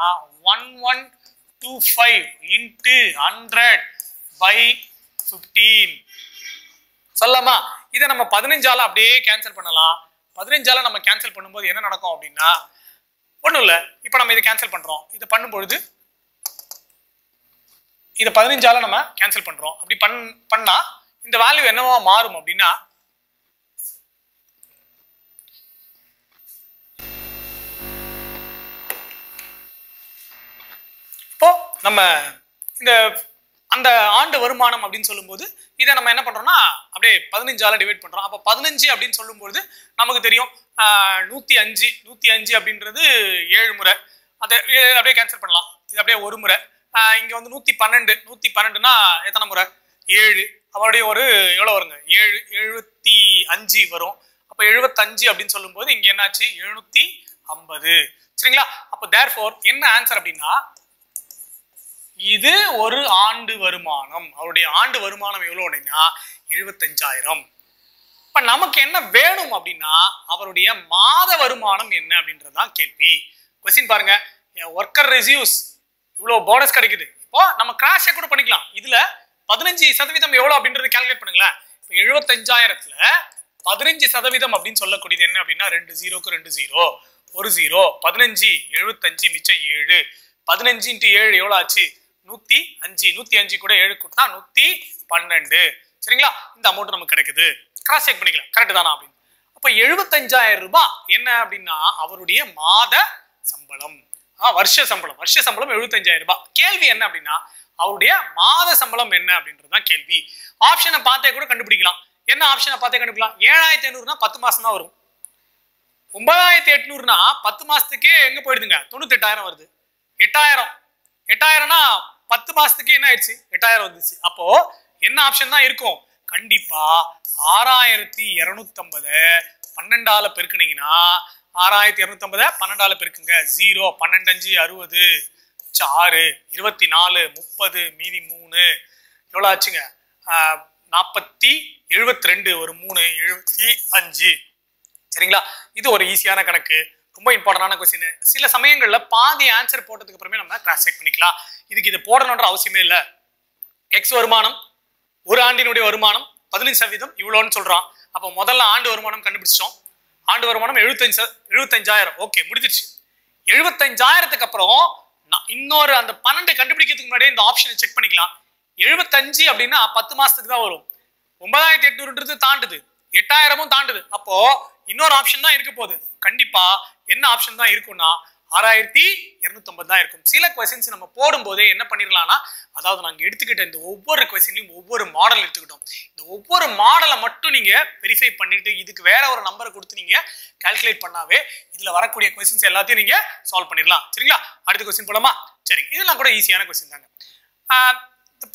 1125 into 100/15 சொல்லலாமா? இதை நம்ம 15ஆல அப்படியே கேன்சல் பண்ணலாம். 15ஆல நம்ம கேன்சல் பண்ணும்போது என்ன நடக்கும் அப்படின்னா ஒண்ணும் இல்ல. இப்ப நம்ம இதை கேன்சல் பண்றோம். இதை பண்ணும்பொழுது இதை 15ஆல நம்ம கேன்சல் பண்றோம். அப்படி பண்ணா இந்த வேல்யூ என்னவா மாறும் அப்படின்னா இப்போ நம்ம இந்த அந்த ஆண்டு வருமானம் அப்படின்னு சொல்லும்போது இதை நம்ம என்ன பண்றோம்னா அப்படியே 15ஆல டிவைட் பண்றோம். அப்போ 15 அப்படின்னு சொல்லும்போது நமக்கு தெரியும் 105 அப்படின்றது 7 முறை. அதை அப்படியே கேன்சல் பண்ணலாம். இது அப்படியே ஒரு முறை. இங்க வந்து 112னா எத்தனை முறை? 7. அவருடைய ஒரு எவ்வளவு வருங்க? 75 வரும். அப்ப 75 அப்படின்னு சொல்லும்போது இங்க என்னாச்சு? 750. சரிங்களா? அப்ப தேர்ஃபோர் என்ன ஆன்சர் அப்படின்னா இது ஒரு ஆண்டு வருமானம். அவருடைய ஆண்டு வருமானம் எவ்வளவு அப்படின்னா 75,000. இப்ப நமக்கு என்ன வேணும் அப்படின்னா அவருடைய மாத வருமானம் என்ன அப்படின்றதுதான் கேள்வி. கொஸ்டின் பாருங்க. ஒர்க்கர் ரெசியூஸ் இவ்வளவு போனஸ் கிடைக்குது. இப்போ நம்ம கிராஷ் செக் கூட பண்ணிக்கலாம். இதுல 15% எவ்வளவு அப்படின்றது கால்குலேட் பண்ணுங்களேன். 75,000த்துல 15% அப்படின்னு சொல்லக்கூடியது என்ன அப்படின்னா 2 0க்கு 2 0 1 0 15 75 மிச்சம் 7 15 × 7 எவ்வளவு ஆச்சு? 105. 105 கூட 7 கூட்டினா 112. சரிங்களா? இந்த அமௌண்ட் நமக்கு கிடைக்குது. கிராஸ் செக் பண்ணிக்கலாம் கரெக்ட் தானா அப்படின்னு. அப்ப 75,000 ரூபாய் என்ன அப்படின்னா அவருடைய மாத சம்பளம். வருஷ சம்பளம் 75,000 ரூபாய். கேள்வி என்ன அப்படின்னா அவருடைய மாத சம்பளம் என்ன அப்படின்றதுதான் கேள்வி. ஆப்ஷனை பார்த்தே கூட கண்டுபிடிக்கலாம். என்ன ஆப்ஷனை பார்த்தே கண்டுபிடிக்கலாம்? 7,500னா 10 மாசம் தான் வரும். 9,800னா 10 மாசத்துக்கே எங்க போயிடுதுங்க? 98,000 வருது. 8,000னா 10 மாசத்துக்கு என்ன ஆயிடுச்சு? 8,000 வந்துச்சு. அப்போ என்ன ஆப்ஷன் தான் இருக்கும்? கண்டிப்பா 6,250 12ஆல பெருக்குனீங்கன்னா 6,250 12ஆல பெருக்குங்க 0 12 5 60 6 24 30 மீதி 3 எவ்வளவு ஆச்சுங்க? 72 ஒரு 3 75. சரிங்களா? இது ஒரு ஈஸியான கணக்கு. ரொம்ப இம்பார்ட்டன்டான கொஸ்டின். சில சமயங்கள்ல பாதி ஆன்சர் போட்டதுக்கு அப்புறமே நம்ம கிராஸ் செக் பண்ணிக்கலாம். இதுக்கு இது போடணும்ன்ற அவசியமே இல்லை. எக்ஸ் வருமானம் ஒரு ஆண்டினுடைய வருமானம் 15% இவ்வளோன்னு சொல்றான். அப்போ முதல்ல ஆண்டு வருமானம் கண்டுபிடிச்சோம். ஆண்டு வருமானம் 75,000. ஓகே, முடிஞ்சிருச்சு. 75,000க்கு அப்புறம் இன்னொரு அந்த 12 கண்டுபிடிக்கிறதுக்கு முன்னாடியே இந்த ஆப்ஷனை செக் பண்ணிக்கலாம். 75 அப்படின்னா 10 மாசத்துக்கு தான் வரும். 9,800ன்றது தாண்டுது, 8,000ம் தாண்டுது. அப்போ இன்னொரு ஆப்ஷன் தான் இருக்க போகுது. கண்டிப்பா என்ன ஆப்ஷன் தான் இருக்கும்னா 6,250 தான் இருக்கும். சில கொஸ்டின்ஸ் நம்ம போடும்போதே என்ன பண்ணிடலாம்னா அதாவது நாங்க எடுத்துக்கிட்ட இந்த ஒவ்வொரு கொஸ்டின்லையும் ஒவ்வொரு மாடல் எடுத்துக்கிட்டோம். இந்த ஒவ்வொரு மாடலை மட்டும் நீங்க வெரிஃபை பண்ணிட்டு இதுக்கு வேற ஒரு நம்பரை கொடுத்து நீங்க கால்குலேட் பண்ணாவே இதுல வரக்கூடிய கொஸ்டின்ஸ் எல்லாத்தையும் நீங்க சால்வ் பண்ணிடலாம். சரிங்களா? அடுத்த கொஸ்டின் போலாமா? சரி, இதெல்லாம் கூட ஈஸியான கொஸ்டின் தாங்க.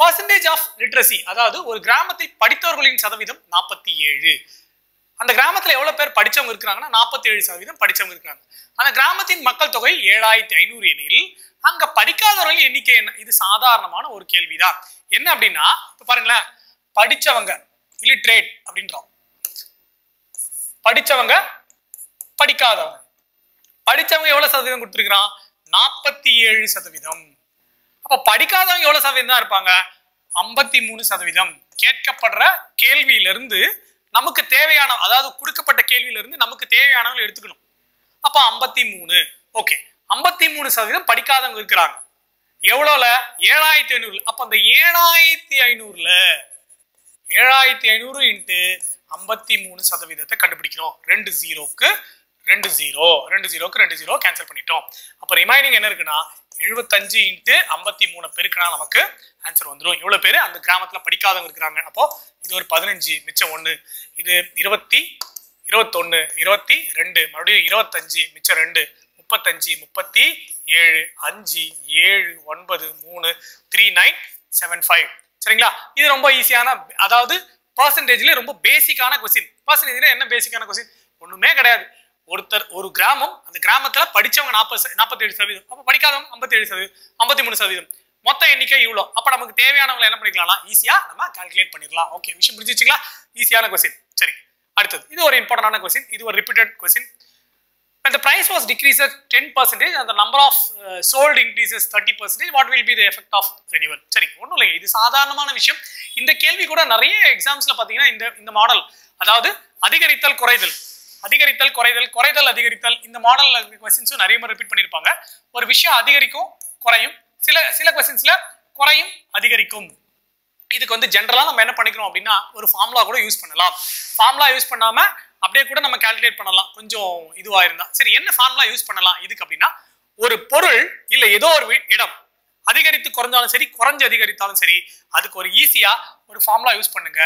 பர்சன்டேஜ் ஆஃப் லிட்ரஸி, அதாவது ஒரு கிராமத்தில் படித்தவர்களின் சதவீதம் 47. அந்த கிராமத்துல எவ்வளவு பேர் படிச்சவங்க இருக்கிறாங்கன்னா 47% படிச்சவங்க இருக்காங்க. அந்த கிராமத்தின் மக்கள் தொகை 7,500 எனில் அங்க படிக்காதவர்கள் எண்ணிக்கை என்ன? இது சாதாரணமான ஒரு கேள்விதான். என்ன அப்படின்னா இப்ப பாருங்களேன், படிச்சவங்க இல்லிட்ரேட் அப்படின்றோம். படிச்சவங்க படிக்காதவங்க. படிச்சவங்க எவ்வளவு சதவீதம் கொடுத்துருக்கான்? 47%. அப்ப படிக்காதவங்க எவ்வளவு சதவீதம் தான் இருப்பாங்க? 53%. கேட்கப்படுற கேள்வியிலிருந்து நமக்கு தேவையான, அதாவது கொடுக்கப்பட்ட கேள்வியிலிருந்து நமக்கு தேவையானவங்க எடுத்துக்கணும். அப்ப 53. ஓகே, 53% படிக்காதவங்க இருக்கிறாங்க. எவ்வளவுல? 7,500. அப்ப அந்த 7,500ல 7,500 இன்ட்டு 53% கண்டுபிடிக்கிறோம். 2 0க்கு 2 0 2 0க்கு 2 0 கேன்சல் பண்ணிட்டோம். அப்ப ரிமைனிங் என்ன இருக்குன்னா 75 இன்ட்டு 53 பெருக்குனா நமக்கு ஆன்சர் வந்துடும். இவ்வளவு பேரு அந்த கிராமத்துல படிக்காதவங்க இருக்கிறாங்க. அப்போ இது ஒரு 15 மிச்சம் 1, இது 20 21 22 மறுபடியும் 25 மிச்சம் 2 35 37 5 7 9 3 3975. சரிங்களா? இது ரொம்ப ஈஸியான, அதாவது பர்சன்டேஜ்ல ரொம்ப பேசிக்கான கொஸ்டின். பர்சன்டேஜ்ல என்ன பேசிக்கான கொஸ்டின்? ஒண்ணுமே கிடையாது. ஒரு கிராமம், அந்த கிராமத்துல படிச்சவங்க 47%, அப்ப படிக்காதவங்க 57%, 53%. மொத்த எண்ணிக்கை இவ்வளோ. அப்ப நமக்கு தேவையானவங்களை என்ன பண்ணிக்கலாம்? ஈஸியா நம்ம கால்குலேட் பண்ணிடலாம். ஓகே, விஷயம் புரிஞ்சுச்சுங்களா? ஈஸியான கொஸ்டின். சரி, அடுத்தது இது ஒரு இம்பார்ட்டன்டான கொஸ்டின். இது ஒரு repeated question. When the price was decreased 10% and the number of sold increases 30%, what will be the effect of renewal? சரி, ஒன்றும் இல்லை, இது சாதாரணமான விஷயம். இந்த கேள்வி கூட நிறைய எக்ஸாம்ஸ்ல பாத்தீங்கன்னா இந்த மாடல், அதாவது அதிகரித்தல் குறைதல், அதிகரித்தல் குறைதல், குறைதல் அதிகரித்தல், இந்த மாடல் கொஸ்டின்ஸும் நிறைய முறை ரிப்பீட் பண்ணியிருப்பாங்க. ஒரு விஷயம் அதிகரிக்கும் குறையும், சில கொஸ்டின்ஸ்ல குறையும் அதிகரிக்கும். இதுக்கு வந்து ஜென்ரலா நம்ம என்ன பண்ணிக்கிறோம் அப்படின்னா ஒரு ஃபார்முலா கூட யூஸ் பண்ணலாம். ஃபார்முலா யூஸ் பண்ணாம அப்படியே கூட நம்ம கால்குலேட் பண்ணலாம், கொஞ்சம் இதுவா இருந்தா. சரி, என்ன ஃபார்முலா யூஸ் பண்ணலாம் இதுக்கு அப்படின்னா, ஒரு பொருள் இல்ல ஏதோ ஒரு இடம், அதிகரித்து குறைஞ்சாலும் சரி, குறைஞ்சு அதிகரித்தாலும் சரி, அதுக்கு ஒரு ஈஸியா ஒரு ஃபார்முலா யூஸ் பண்ணுங்க.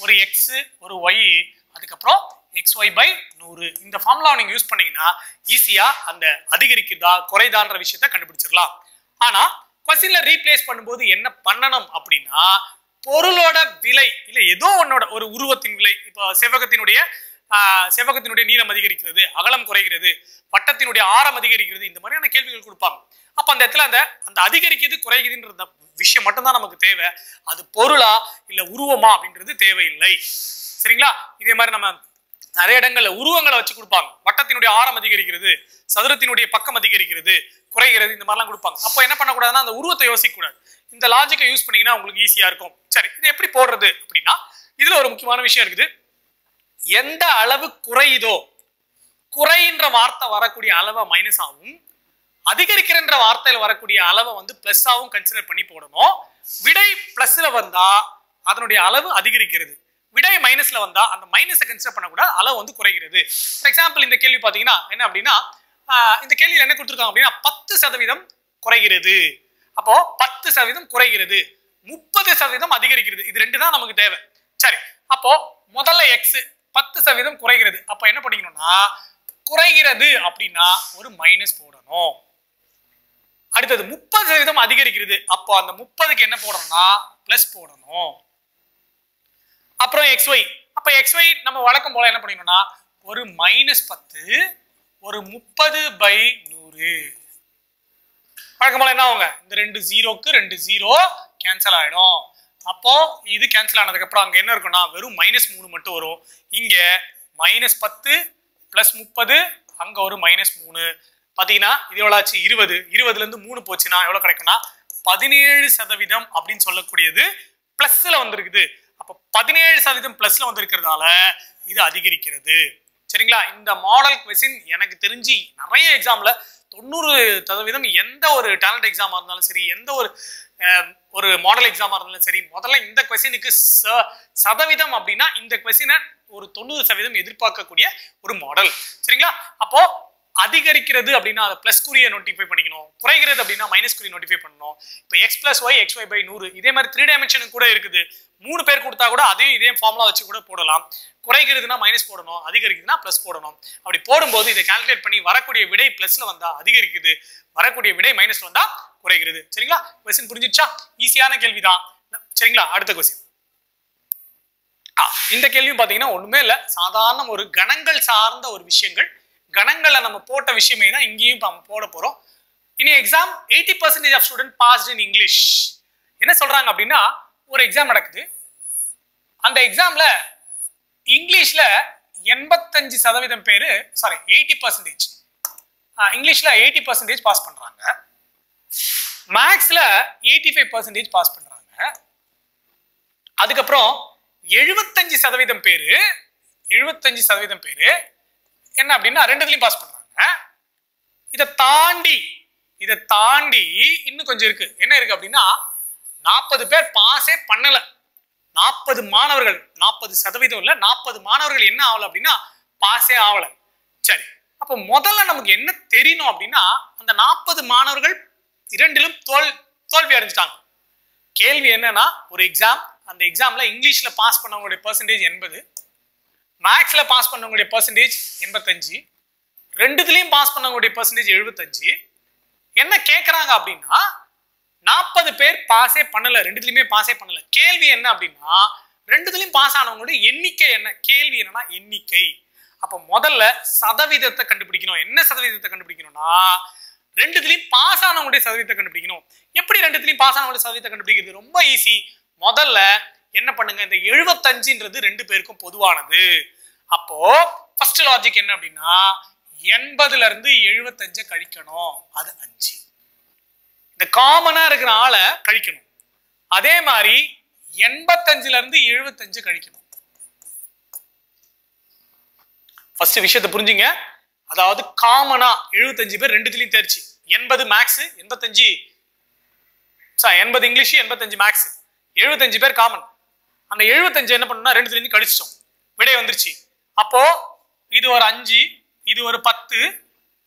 ஒரு எக்ஸ், ஒரு ஒய், அதுக்கப்புறம் xy/100. இந்த ஃபார்முலா நீங்க யூஸ் பண்ணீங்கன்னா ஈஸியா அந்த அதிகரிக்குதா குறைதான்ற விஷயத்த கண்டுபிடிச்சிடலாம். ஆனா கொஸ்டின்ல ரீப்ளேஸ் பண்ணும்போது என்ன பண்ணணும் அப்படின்னா, பொருளோட விலை இல்ல ஏதோ ஒன்னோட ஒரு உருவத்தின் விலை, இப்போ செவ்வகத்தினுடைய நீளம் அதிகரிக்கிறது, அகலம் குறைகிறது, வட்டத்தினுடைய ஆரம் அதிகரிக்கிறது, இந்த மாதிரியான கேள்விகள் கொடுப்பாங்க. அப்ப அந்த இடத்துல அந்த அதிகரிக்கிறது குறைக்குதுன்ற விஷயம் மட்டும்தான் நமக்கு தேவை. அது பொருளா இல்ல உருவமா அப்படின்றது தேவையில்லை. சரிங்களா? இதே மாதிரி நம்ம நிறைய இடங்கள்ல உருவங்களை வச்சு கொடுப்பாங்க. வட்டத்தினுடைய ஆரம் அதிகரிக்கிறது, சதுரத்தினுடைய பக்கம் அதிகரிக்கிறது, குறைகிறது, இந்த மாதிரிலாம் கொடுப்பாங்க. அப்போ என்ன பண்ணக்கூடாதுன்னா அந்த உருவத்தை யோசிக்க கூடாது. இந்த லாஜிக்கை யூஸ் பண்ணீங்கன்னா உங்களுக்கு ஈஸியா இருக்கும். சரி, இது எப்படி போடுறது அப்படின்னா, இதுல ஒரு முக்கியமான விஷயம் இருக்குது. எந்த அளவு குறையுதோ, குறைன்ற வார்த்தை வரக்கூடிய அளவை மைனஸ் ஆகும், அதிகரிக்கிற வார்த்தையில வரக்கூடிய அளவை வந்து பிளஸ் ஆகும் கன்சிடர் பண்ணி போடணும். விடை பிளஸ்ல வந்தா அதனுடைய அளவு அதிகரிக்கிறது, விடை மைனஸ்ல வந்தா அந்த மைனஸை கன்சிடர் பண்ணக்கூடாது, அளவு வந்து குறைகிறது. ஃபார் எக்ஸாம்பிள் இந்த கேள்வி பாத்தீங்கன்னா என்ன அப்படின்னா, இந்த கேள்வியில் என்ன கொடுத்துருக்காங்க அப்படின்னா 10% குறைகிறது. அப்போ 10% குறைகிறது, 30% அதிகரிக்கிறது. இது ரெண்டு தான் நமக்கு தேவை. சரி, அப்போ முதல்ல எக்ஸ் 10% குறைகிறது. அப்ப என்ன பண்ணிக்கணும்னா, குறைகிறது அப்படின்னா ஒரு மைனஸ் போடணும். அடுத்தது 30% அதிகரிக்கிறது. அப்போ அந்த 30க்கு என்ன போடணும்னா பிளஸ் போடணும். அப்புறம் xy. அப்ப xy நம்ம வழக்கம் போல என்ன பண்ணிக்கணும்னா, ஒரு -10, ஒரு 30/100. வழக்கம் போல என்ன ஆகுங்க, இந்த 2 0க்கு 2 0 கேன்சல் ஆயிடும். அப்போ இது கேன்சல் ஆனதுக்கு அப்புறம் அங்க என்ன இருக்குன்னா வெறும் -3 மட்டும் வரும். இங்க -10 + 30, அங்க ஒரு -3. பாத்தீங்கன்னா இது எவ்வளவு ஆச்சு? 20. 20ல இருந்து 3 போச்சுன்னா எவ்வளவு கிடைக்கும்னா 17% அப்படின்னு சொல்லக்கூடியது பிளஸ்ல வந்திருக்குது. அப்ப 17% பிளஸ்ல வந்திருக்கிறதால இது அதிகரிக்கிறது. சரிங்களா? இந்த மாடல் क्वेश्चन எனக்கு தெரிஞ்சு நிறைய எக்ஸாம்ல 90% எந்த ஒரு டேலண்ட் எக்ஸாமா இருந்தாலும் சரி, எந்த ஒரு மாடல் எக்ஸாமா இருந்தாலும் சரி, முதல்ல இந்த क्वेश्चनக்கு சதவீதம் அப்படின்னா இந்த क्वेश्चனை ஒரு 90% எதிர்பார்க்கக்கூடிய ஒரு மாடல். சரிங்களா? அப்போ அதிகரிக்கிறது அப்படின்னா அதை பிளஸ் குறியை நோட்டிஃபை பண்ணிக்கணும், குறைகிறது அப்படின்னா மைனஸ் குறியை நோட்டிஃபை பண்ணணும். இப்போ x + y xy/100 இதே மாதிரி 3 டைமென்ஷனுக்கு கூட இருக்குது. 3 பேர் கொடுத்தா கூட அதையும் இதே ஃபார்முலா வச்சு கூட போடலாம். குறைகிறதுனா மைனஸ் போடணும், அதிகரிக்குதுன்னா பிளஸ் போடணும். அப்படி போடும்போது இதை கால்குலேட் பண்ணி வரக்கூடிய விடை பிளஸ்ல வந்தா அதிகரிக்குது, வரக்கூடிய விடை மைனஸ்ல வந்தா குறைகிறது. சரிங்களா? क्वेश्चन புரிஞ்சிடுச்சா? ஈஸியான கேள்விதான். சரிங்களா? அடுத்த क्वेश्चन. இந்த கேள்வியும் பாத்தீங்கன்னா ஒண்ணுமே இல்ல, சாதாரண ஒரு கணங்கள் சார்ந்த ஒரு விஷயங்கள், கணங்களை நம்ம போட்ட விஷயமே தான் இங்கேயும் நம்ம போட போறோம். இனி exam 80% of student passed in English. என்ன சொல்றாங்க அப்படின்னா, ஒரு எக்ஸாம் நடக்குது. அந்த எக்ஸாம்ல இங்கிலீஷ்ல 85% பேரு, சாரி 80%, இங்கிலீஷ்ல 80% பாஸ் பண்றாங்க, மேக்ஸ்ல 85% பாஸ் பண்றாங்க. அதுக்கப்புறம் 75% பேரு என்ன அப்படின்னா ரெண்டுலயும் பாஸ் பண்றாங்க. இதை தாண்டி இன்னும் கொஞ்சம் இருக்கு. என்ன இருக்கு அப்படின்னா 40 பேர் பாஸே பண்ணல. 40 மாணவர்கள், 40% இல்ல 40 மாணவர்கள் என்ன ஆகல அப்படின்னா பாஸே ஆகல. சரி, அப்ப முதல்ல நமக்கு என்ன தெரியணும் அப்படின்னா, அந்த 40 மாணவர்கள் இரண்டிலும் தோல்வி அடைஞ்சிட்டாங்க. கேள்வி என்னன்னா, ஒரு எக்ஸாம், அந்த எக்ஸாம்ல இங்கிலீஷ்ல பாஸ் பண்ணவங்களுடைய பெர்சன்டேஜ் 80, மேக்ஸ்ல பாஸ் பண்ணவங்களுடைய பெர்சன்டேஜ் 85, ரெண்டுத்துலயும் பாஸ் பண்ணவங்களுடைய பெர்சன்டேஜ் 75. என்ன கேட்கறாங்க அப்படின்னா, 40 பேர் பாஸே பண்ணல, ரெண்டுத்துலயுமே பாஸே பண்ணல. கேள்வி என்ன அப்படின்னா, ரெண்டுத்துலயும் பாஸ் ஆனவங்களுடைய எண்ணிக்கை என்ன? கேள்வி என்னன்னா எண்ணிக்கை. அப்ப முதல்ல சதவீதத்தை கண்டுபிடிக்கணும். என்ன சதவீதத்தை கண்டுபிடிக்கணும்னா, ரெண்டுத்துலயும் பாஸ் ஆனவங்களுடைய சதவீதத்தை கண்டுபிடிக்கணும். எப்படி ரெண்டுத்துலயும் பாஸ் ஆனவங்களுடைய சதவீதத்தை கண்டுபிடிக்கிறது? ரொம்ப ஈஸி. முதல்ல என்ன பண்ணுங்க, இந்த 75ன்றது 2 பேருக்கும் பொதுவானது. அப்போ ஃபர்ஸ்ட் லாஜிக் என்ன அப்படின்னா, 80ல இருந்து 75 கழிக்கணும், அது 5. இந்த காமனா இருக்கிற ஆளை கழிக்கணும். அதே மாதிரி 85ல இருந்து 75 கழிக்கணும். ஃபர்ஸ்ட் விஷயத்தை புரிஞ்சுங்க. அதாவது காமனா 75 பேர் ரெண்டுத்துலயும் தேர்ச்சி. 80 மேக்ஸ், 80 இங்கிலீஷ், 85 மேக்ஸ், 75 பேர் காமன். அந்த 75 என்ன பண்ணா ரெண்டுத்துல இருந்து கழிச்சிட்டோம், விடை வந்துருச்சு. அப்போ இது ஒரு 5, இது ஒரு 10.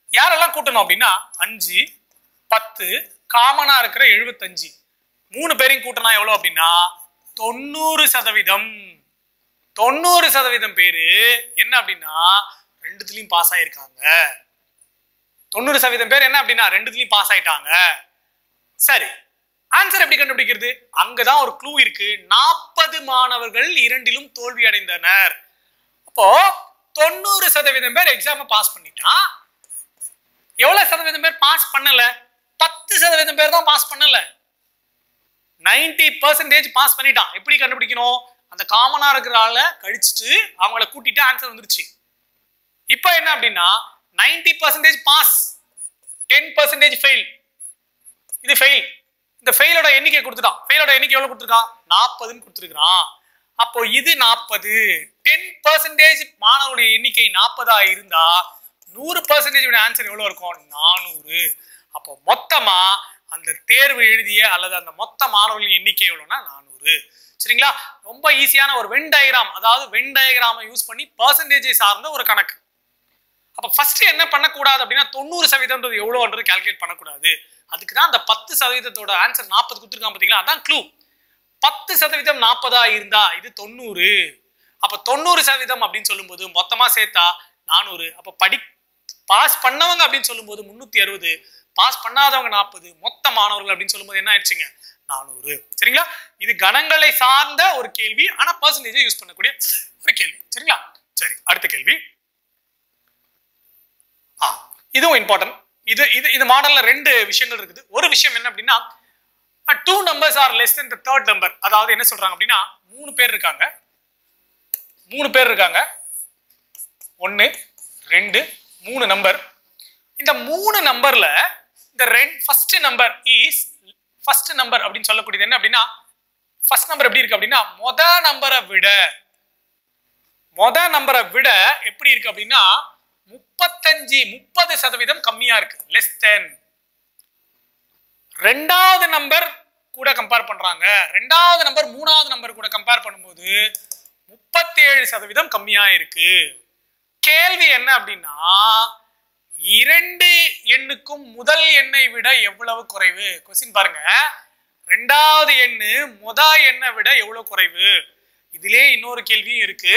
யாரெல்லாம் கூட்டணும் அப்படின்னா 5, 10 காமனா இருக்கிற 75 மூணு பேரையும் கூட்டினா எவ்வளவு அப்படின்னா 90%. 90% பேரு என்ன அப்படின்னா ரெண்டுத்துலயும் பாஸ் ஆயிருக்காங்க. 90% பேர் என்ன அப்படின்னா ரெண்டுத்துலயும் பாஸ் ஆயிட்டாங்க. சரி, ஆன்சர் எப்படி கண்டுபிடிக்கிறது? அங்கதான் ஒரு க்ளூ இருக்கு. 40 மாணவர்கள் இரண்டிலும் தோல்வி அடைந்தனர். அப்போ 90% பேர் எக்ஸாம் பாஸ் பண்ணிட்டா, எவ்வளவு சதவீதம் பேர் பாஸ் பண்ணல? 10% பேர் தான் பாஸ் பண்ணல. 90% பாஸ் பண்ணிட்டான். எப்படி கண்டுபிடிக்கணும்? அந்த காமனா இருக்கிற ஆள கழிச்சுட்டு அவங்கள கூட்டிட்டு ஆன்சர் வந்துருச்சு. இப்போ என்ன அப்படின்னா 90% பாஸ், 10% ஃபெயில். இது ஃபெயில். இந்த ஃபெயிலோட எண்ணிக்கை கொடுத்துட்டான். ஃபெயிலோட எண்ணிக்கை எவ்வளவு கொடுத்துருக்கான்? 40ன்னு கொடுத்துருக்கான். அப்போ இது 40. 10% மாணவர்களுடைய எண்ணிக்கை 40 இருந்தா 100% ஆன்சர் எவ்வளவு இருக்கும்? 400. அப்போ மொத்தமா அந்த தேர்வு எழுதிய அல்லது அந்த மொத்த மாணவர்களின் எண்ணிக்கை எவ்வளவுனா 400. சரிங்களா? ரொம்ப ஈஸியான ஒரு வென் டயக்ராம், அதாவது வென் டயக்ராமை யூஸ் பண்ணி பெர்சன்டேஜை சார்ந்த ஒரு கணக்கு. அப்ப ஃபர்ஸ்ட் என்ன பண்ணக்கூடாது அப்படின்னா 90% எவ்வளவுன்றது கால்குலேட் பண்ணக்கூடாது. அதுக்குதான் அந்த 10% ஆன்சர் 40 கொடுத்துருக்கான் பாத்தீங்களா, அதான் க்ளூ. 10% 40 இருந்தா இது 90. அப்ப 90% அப்படின்னு சொல்லும்போது மொத்தமா சேர்த்தா 400. அப்ப பாஸ் பண்ணவங்க அப்படின்னு சொல்லும்போது 360, பாஸ் பண்ணாதவங்க 40, மொத்த மாணவர்கள் அப்படின்னு சொல்லும்போது என்ன ஆயிடுச்சுங்க? 400. சரிங்களா? இது கணங்களை சார்ந்த ஒரு கேள்வி, ஆனா பெர்சன்டேஜை யூஸ் பண்ணக்கூடிய ஒரு கேள்வி. சரிங்களா? சரி, அடுத்த கேள்வி. இதுவும் இம்பார்ட்டன்ட். இது மாடல்ல ரெண்டு விஷயங்கள் இருக்குது. ஒரு விஷயம் என்ன அப்படின்னா 2 numbers are less than the third number. அதாவது என்ன சொல்றாங்க அப்படின்னா 3 பேர் இருக்காங்க. 1 2 3 நம்பர். இந்த 3 நம்பர்ல இந்த ஃபர்ஸ்ட் நம்பர் அப்படின்னு சொல்லக்கூடியது என்ன அப்படின்னா, ஃபர்ஸ்ட் நம்பர் எப்படி இருக்கு அப்படின்னா மொத நம்பரை விட எப்படி இருக்கு அப்படின்னா 30% கம்மியா இருக்கு. Less than. ரெண்டாவது நம்பர் கூட கம்பேர் பண்றாங்க. ரெண்டாவது நம்பர் மூணாவது நம்பர் கூட கம்பேர் பண்ணும்போது 37% கம்மியா இருக்கு. கேள்வி என்ன அப்படின்னா 2 எண்ணுக்கும் முதல் எண்ணை விட எவ்வளவு குறைவு? கொஸ்டின் பாருங்க. ரெண்டாவது எண்ணு முத எண்ணை விட எவ்வளவு குறைவு? இதுலயே இன்னொரு கேள்வியும் இருக்கு.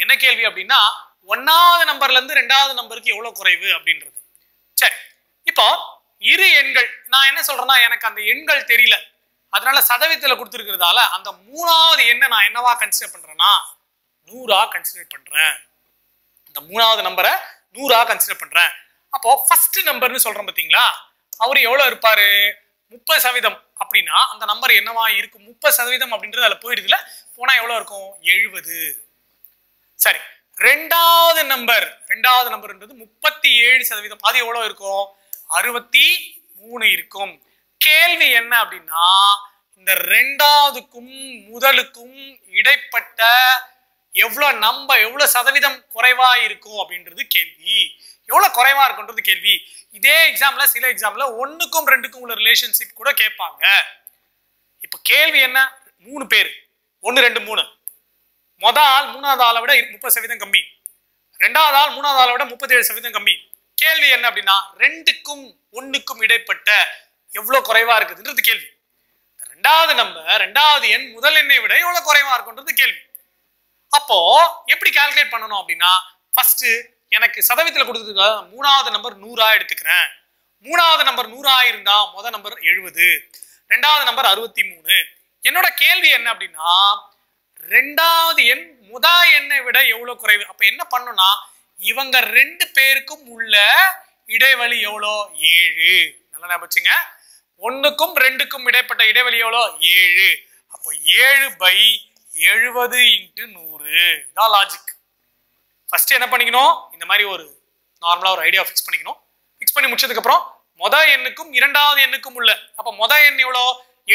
என்ன கேள்வி அப்படின்னா 1வது நம்பர்ல இருந்து 2வது நம்பருக்கு எவ்வளவு குறைவு அப்படின்றது. சரி, இப்போ இரு எண்கள், நான் என்ன சொல்றேன்னா எனக்கு அந்த எண்கள் தெரியல, அதனால சதவீதத்துல கொடுத்துருக்கிறதால அந்த 3வது எண்ணை நான் என்னவா கன்சிடர் பண்றேன்னா 100ஆ கன்சிடர் பண்றேன். இந்த 3வது நம்பரை 100ஆ கன்சிடர் பண்றேன். அப்போ ஃபர்ஸ்ட் நம்பர்னு சொல்றோம் பாத்தீங்களா, அவரு எவ்வளவு இருப்பாரு? 30% அப்படின்னா அந்த நம்பர் என்னவா இருக்கும்? 30% அப்படின்றது அதுல போயிடுதுல, போனா எவ்வளவு இருக்கும்? 70. சரி, ரெண்டாவது நம்பர்ன்றது 37%, அது எவ்வளவு இருக்கும்? 63 இருக்கும். கேள்வி என்ன அப்படின்னா இந்த ரெண்டாவதுக்கும் முதலுக்கும் இடைப்பட்ட எவ்வளவு சதவீதம் குறைவா இருக்கும் அப்படின்றது கேள்வி. எவ்வளவு குறைவா இருக்குன்றது கேள்வி. இதே எக்ஸாம்ல சில எக்ஸாம்ல 1க்கும் 2க்கும் உள்ள ரிலேஷன்ஷிப் கூட கேட்பாங்க. இப்ப கேள்வி என்ன? 3 பேர், 1 2 3. மொத ஆள் மூணாவது ஆளை விட 30% கம்மி, ரெண்டாவது ஆள் மூணாவது ஆளை விட 37% கம்மி. கேள்வி என்ன அப்படின்னா 2க்கும் 1க்கும் இடைப்பட்ட எவ்வளவு குறைவா இருக்குதுன்றது கேள்வி. ரெண்டாவது எண் முதல் எண்ணை விட எவ்வளவு குறைவா இருக்குன்றது கேள்வி. அப்போ எப்படி கால்குலேட் பண்ணணும் அப்படின்னா ஃபர்ஸ்ட் எனக்கு சதவீதத்துல கொடுத்துருக்க 3வது நம்பர் 100ஆ எடுத்துக்கிறேன். 3வது நம்பர் 100ஆ இருந்தா முத நம்பர் 70, ரெண்டாவது நம்பர் 63. என்னோட கேள்வி என்ன அப்படின்னா ரெண்டாவது எண் முத எண்ணை விட எவ்வளவு குறைவு. அப்ப என்ன பண்ணணும்னா இவங்க 2 பேருக்கும் உள்ள இடைவெளி எவ்வளோ? 7. நல்லா ஞாபகம் வச்சுங்க. 1க்கும் 2க்கும் இடைப்பட்ட இடைவெளி எவ்வளோ? 7. அப்போ 7/70 × 100. இதான் லாஜிக். ஃபர்ஸ்ட் என்ன பண்ணிக்கணும்? இந்த மாதிரி ஒரு நார்மலா ஒரு ஐடியா ஃபிக்ஸ் பண்ணிக்கணும். ஃபிக்ஸ் பண்ணி முடிச்சதுக்கு அப்புறம் மொத எண்ணுக்கும் இரண்டாவது எண்ணுக்கும் உள்ள, அப்ப மொத எண் எவ்வளோ?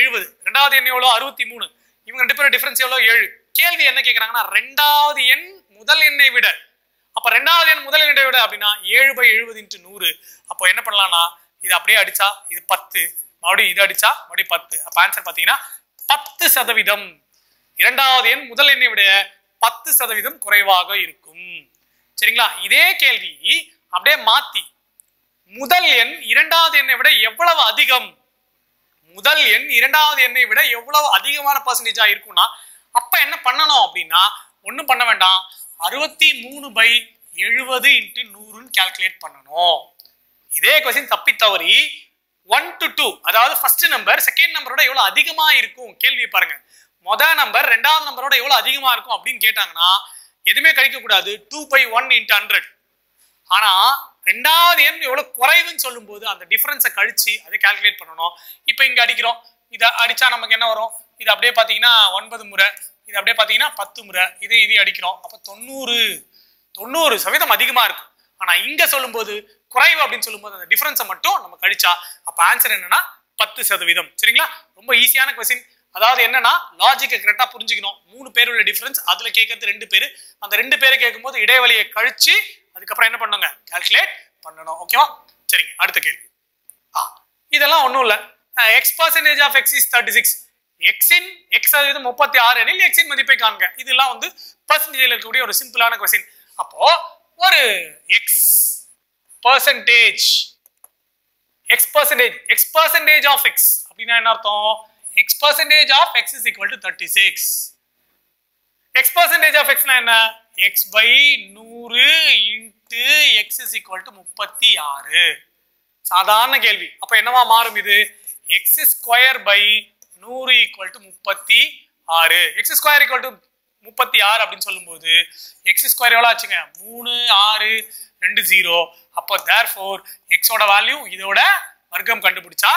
70, ரெண்டாவது எண் எவ்வளோ? 63. இவங்க 2 பேரும் டிஃபரன்ஸ் எவ்வளோ? 7. கேள்வி என்ன கேட்கறாங்கன்னா ரெண்டாவது எண் முதல் எண்ணை விட. அப்ப ரெண்டாவது எண் முதல் எண்ணை விட அப்படின்னா 7/70 × 100. அப்போ என்ன பண்ணலாம்னா இது அப்படியே அடிச்சா இது 10, மறுபடியும் இது அடிச்சா மறுபடியும் 10. அப்ப ஆன்சர் பாத்தீங்கன்னா 10%. இரண்டாவது எண் முதல் எண்ணை விட 10% குறைவாக இருக்கும். சரிங்களா? இதே கேள்வி அப்படியே மாத்தி முதல் எண் இரண்டாவது எண்ணை விட எவ்வளவு அதிகம் முதல் எண் இரண்டாவது எண்ணை விட எவ்வளவு அதிகமான பர்சன்டேஜா இருக்கும்னா அப்ப என்ன பண்ணணும் அப்படின்னா ஒன்றும் பண்ண வேண்டாம், 63/70 × 100 கால்குலேட் பண்ணணும். இதே கொஸ்டின் தப்பி தவறி 1 to 2, அதாவது ஃபர்ஸ்ட் நம்பர் செகண்ட் நம்பரோட எவ்வளவு அதிகமா இருக்கும் கேள்வி பாருங்க. முதல் நம்பர் ரெண்டாவது நம்பரோட எவ்வளவு அதிகமா இருக்கும் அப்படின்னு கேட்டாங்கன்னா எதுவுமே கழிக்க கூடாது, 2/1 × 100. ஆனா ரெண்டாவது எண் எவ்வளவு குறைவுன்னு சொல்லும் போது அந்த டிஃபரன்ஸை கழிச்சு அதை கால்குலேட் பண்ணணும். இப்ப இங்க அடிக்கிறோம், இதை அடிச்சா நமக்கு என்ன வரும்? இது அப்படியே பாத்தீங்கன்னா 9 முறை, இது அப்படியே பாத்தீங்கன்னா 10 முறை, இது அடிக்கிறோம். அப்ப 90% அதிகமா இருக்கும். ஆனா இங்க சொல்லும் போது குறைவு அப்படின்னு சொல்லும் போது அந்த டிஃபரன்ஸை மட்டும் நம்ம கழிச்சா அப்ப ஆன்சர் என்னன்னா 10%. சரிங்களா? ரொம்ப ஈஸியான கொஸ்டின். அதாவது என்னன்னா லாஜிக்கை கரெக்டா புரிஞ்சுக்கணும். 3 பேர் உள்ள டிஃபரன்ஸ், அதுல கேட்கறது 2 பேர். அந்த 2 பேரை கேட்கும் போது இடைவெளியை கழிச்சு அதுக்கப்புறம் என்ன பண்ணுங்க, கால்குலேட் பண்ணணும். ஓகேவா? சரிங்க, அடுத்த கேள்வி. இதெல்லாம் ஒண்ணும் இல்ல. x% of x is 36. x-இன் x% 36 எனில் x-இன் மதிப்பை காண்க. இதெல்லாம் வந்து பர்சன்டேஜ்ல இருக்கக்கூடிய ஒரு சிம்பிளான கொஸ்டின். அப்போ ஒரு x percentage of x அப்படின்னா என்ன அர்த்தம்? x% of x is equal to 36. x% of x னா என்ன? x/100 × x is equal to 36. சாதாரண கேள்வி. அப்ப என்னவா மாறும் இது? x² / 100 = 36. x² = 36 அப்படின்னு சொல்லும்போது x² எவ்வளவு ஆச்சுங்க? 3 6 2 0. அப்போ therefore x ஓட வேல்யூ இதோட வர்க்கம் கண்டுபிடிச்சா